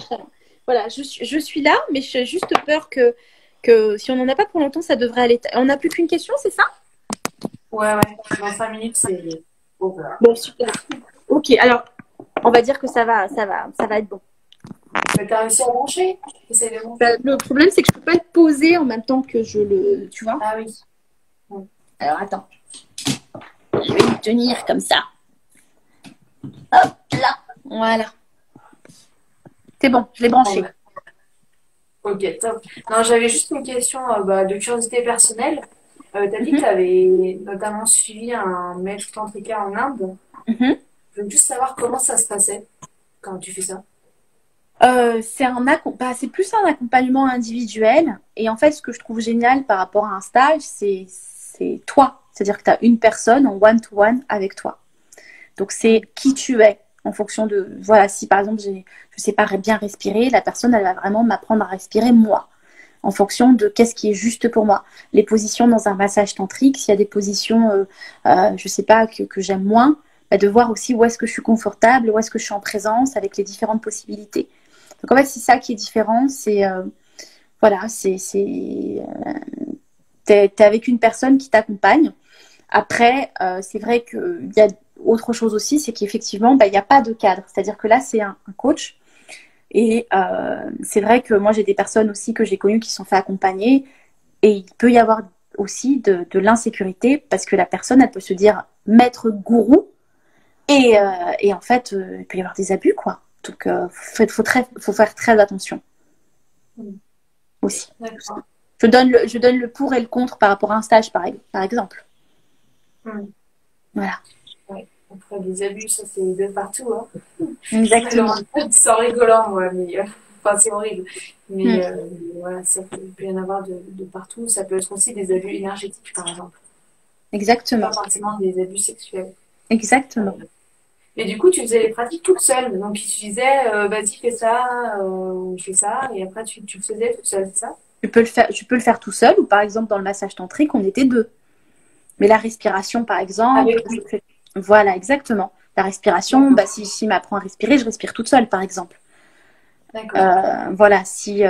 Voilà, je suis là, mais j'ai juste peur que si on n'en a pas pour longtemps, ça devrait aller. On n'a plus qu'une question, c'est ça? Ouais, ouais. Dans 5 minutes, c'est over. Bon, super. Ok, alors on va dire que ça va être bon. Mais t'as réussi à brancher? Essaye de brancher. Le problème, c'est que je peux pas le poser en même temps que je le, tu vois. Ah oui. Mm. Alors attends, je vais le tenir comme ça. Hop là, voilà. C'est bon, je l'ai Bon, branché. bah, ok, top. Non, j'avais juste une question de curiosité personnelle. T'as dit que Mhm, t'avais notamment suivi un maître tantrika en Inde. mhm. Je veux juste savoir comment ça se passait quand tu fais ça. C'est plus un accompagnement individuel. Et en fait, ce que je trouve génial par rapport à un stage, c'est toi. C'est-à-dire que tu as une personne en one-to-one avec toi. Donc, c'est Mm. qui tu es en fonction de, voilà, si par exemple, je sais pas bien respirer, la personne, elle va vraiment m'apprendre à respirer moi, en fonction de qu'est-ce qui est juste pour moi. Les positions dans un massage tantrique, s'il y a des positions, je sais pas, que j'aime moins, de voir aussi où est-ce que je suis confortable, où est-ce que je suis en présence avec les différentes possibilités. Donc en fait, c'est ça qui est différent, voilà, t'es avec une personne qui t'accompagne. Après, c'est vrai qu'il y a autre chose aussi, c'est qu'effectivement, il n'y a pas de cadre. C'est-à-dire que là, c'est un coach. Et c'est vrai que moi, j'ai des personnes aussi que j'ai connues qui se sont fait accompagner. Et il peut y avoir aussi de l'insécurité parce que la personne, elle peut se dire maître gourou. Et en fait, il peut y avoir des abus, quoi. Donc, faut faire très attention Mm. aussi. D'accord. Je donne le pour et le contre par rapport à un stage, par exemple. Mm. Voilà. Ouais. Après, les abus, ça c'est de partout, hein. Alors, Exactement. sans rigolant, moi, mais enfin, c'est horrible. Hmm. Mais voilà, il peut y en avoir de partout. Ça peut être aussi des abus énergétiques, par exemple. Pas Exactement. forcément des abus sexuels. Euh, Exactement. Et du coup, tu faisais les pratiques toute seule. Donc, tu disais, vas-y, fais ça, et après, tu le faisais toute seule, c'est ça? Tu peux le faire tout seul ou par exemple dans le massage tantrique, on était deux. Mais la respiration, par exemple, Avec lui. voilà, exactement. La respiration, D'accord, si m'apprend à respirer, je respire toute seule, par exemple. d'accord. Voilà, si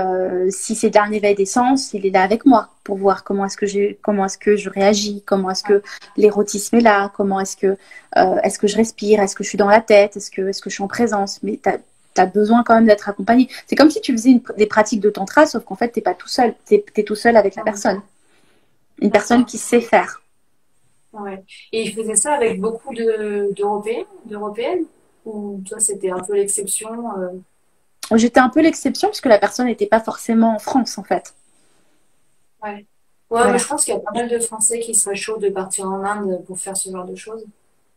c'est un éveil d'essence, il est là avec moi pour voir comment est-ce que je réagis, comment est-ce Ouais. que l'érotisme est là, comment est-ce que je respire, est-ce que je suis dans la tête, est-ce que je suis en présence. Mais t'as besoin quand même d'être accompagné. C'est comme si tu faisais des pratiques de tantra, sauf qu'en fait t'es pas tout seul, t'es tout seul avec la Ouais. personne, une personne D'accord. qui sait faire. Ouais. Et il faisait ça avec beaucoup d'Européennes? Ou toi, c'était un peu l'exception? J'étais un peu l'exception puisque la personne n'était pas forcément en France en fait. Ouais. Ouais, mais Voilà. je pense qu'il y a pas mal de Français qui seraient chauds de partir en Inde pour faire ce genre de choses.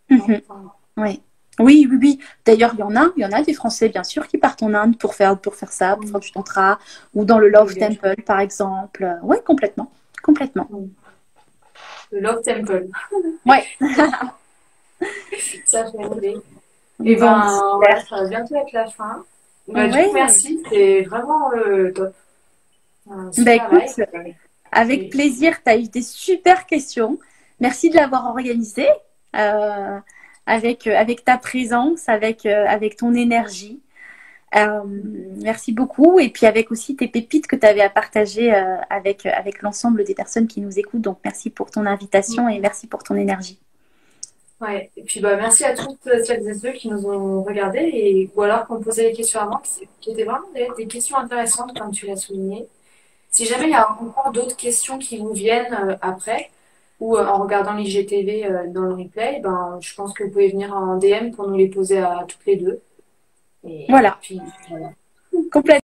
Non? Mhm. Enfin, Oui. Oui, oui, oui. D'ailleurs, il y en a des Français, bien sûr, qui partent en Inde pour faire ça, pour faire mm, du tantra, ou dans le oui, Love bien sûr. Temple, par exemple. Oui, complètement. Complètement. Mm. Le Love Temple. Ouais. Ça fait rêver. Et Bon, ben, super. voilà, ça va bientôt être la fin. Bah, du coup, Ouais. merci. C'est vraiment top. Un Bah super live. écoute, avec Et plaisir, tu as eu des super questions. Merci de l'avoir organisé euh, avec ta présence, avec ton énergie. Euh, merci beaucoup. Et puis avec aussi tes pépites que tu avais à partager avec l'ensemble des personnes qui nous écoutent. Donc merci pour ton invitation et merci pour ton énergie. Ouais. Et puis, bah, merci à toutes celles et ceux qui nous ont regardés ou alors qui ont posé les questions avant, qui étaient vraiment des questions intéressantes, comme tu l'as souligné. Si jamais il y a encore d'autres questions qui vous viennent après, ou en regardant l'IGTV dans le replay, ben, je pense que vous pouvez venir en DM pour nous les poser à toutes les deux. Et Voilà, puis, voilà. complètement.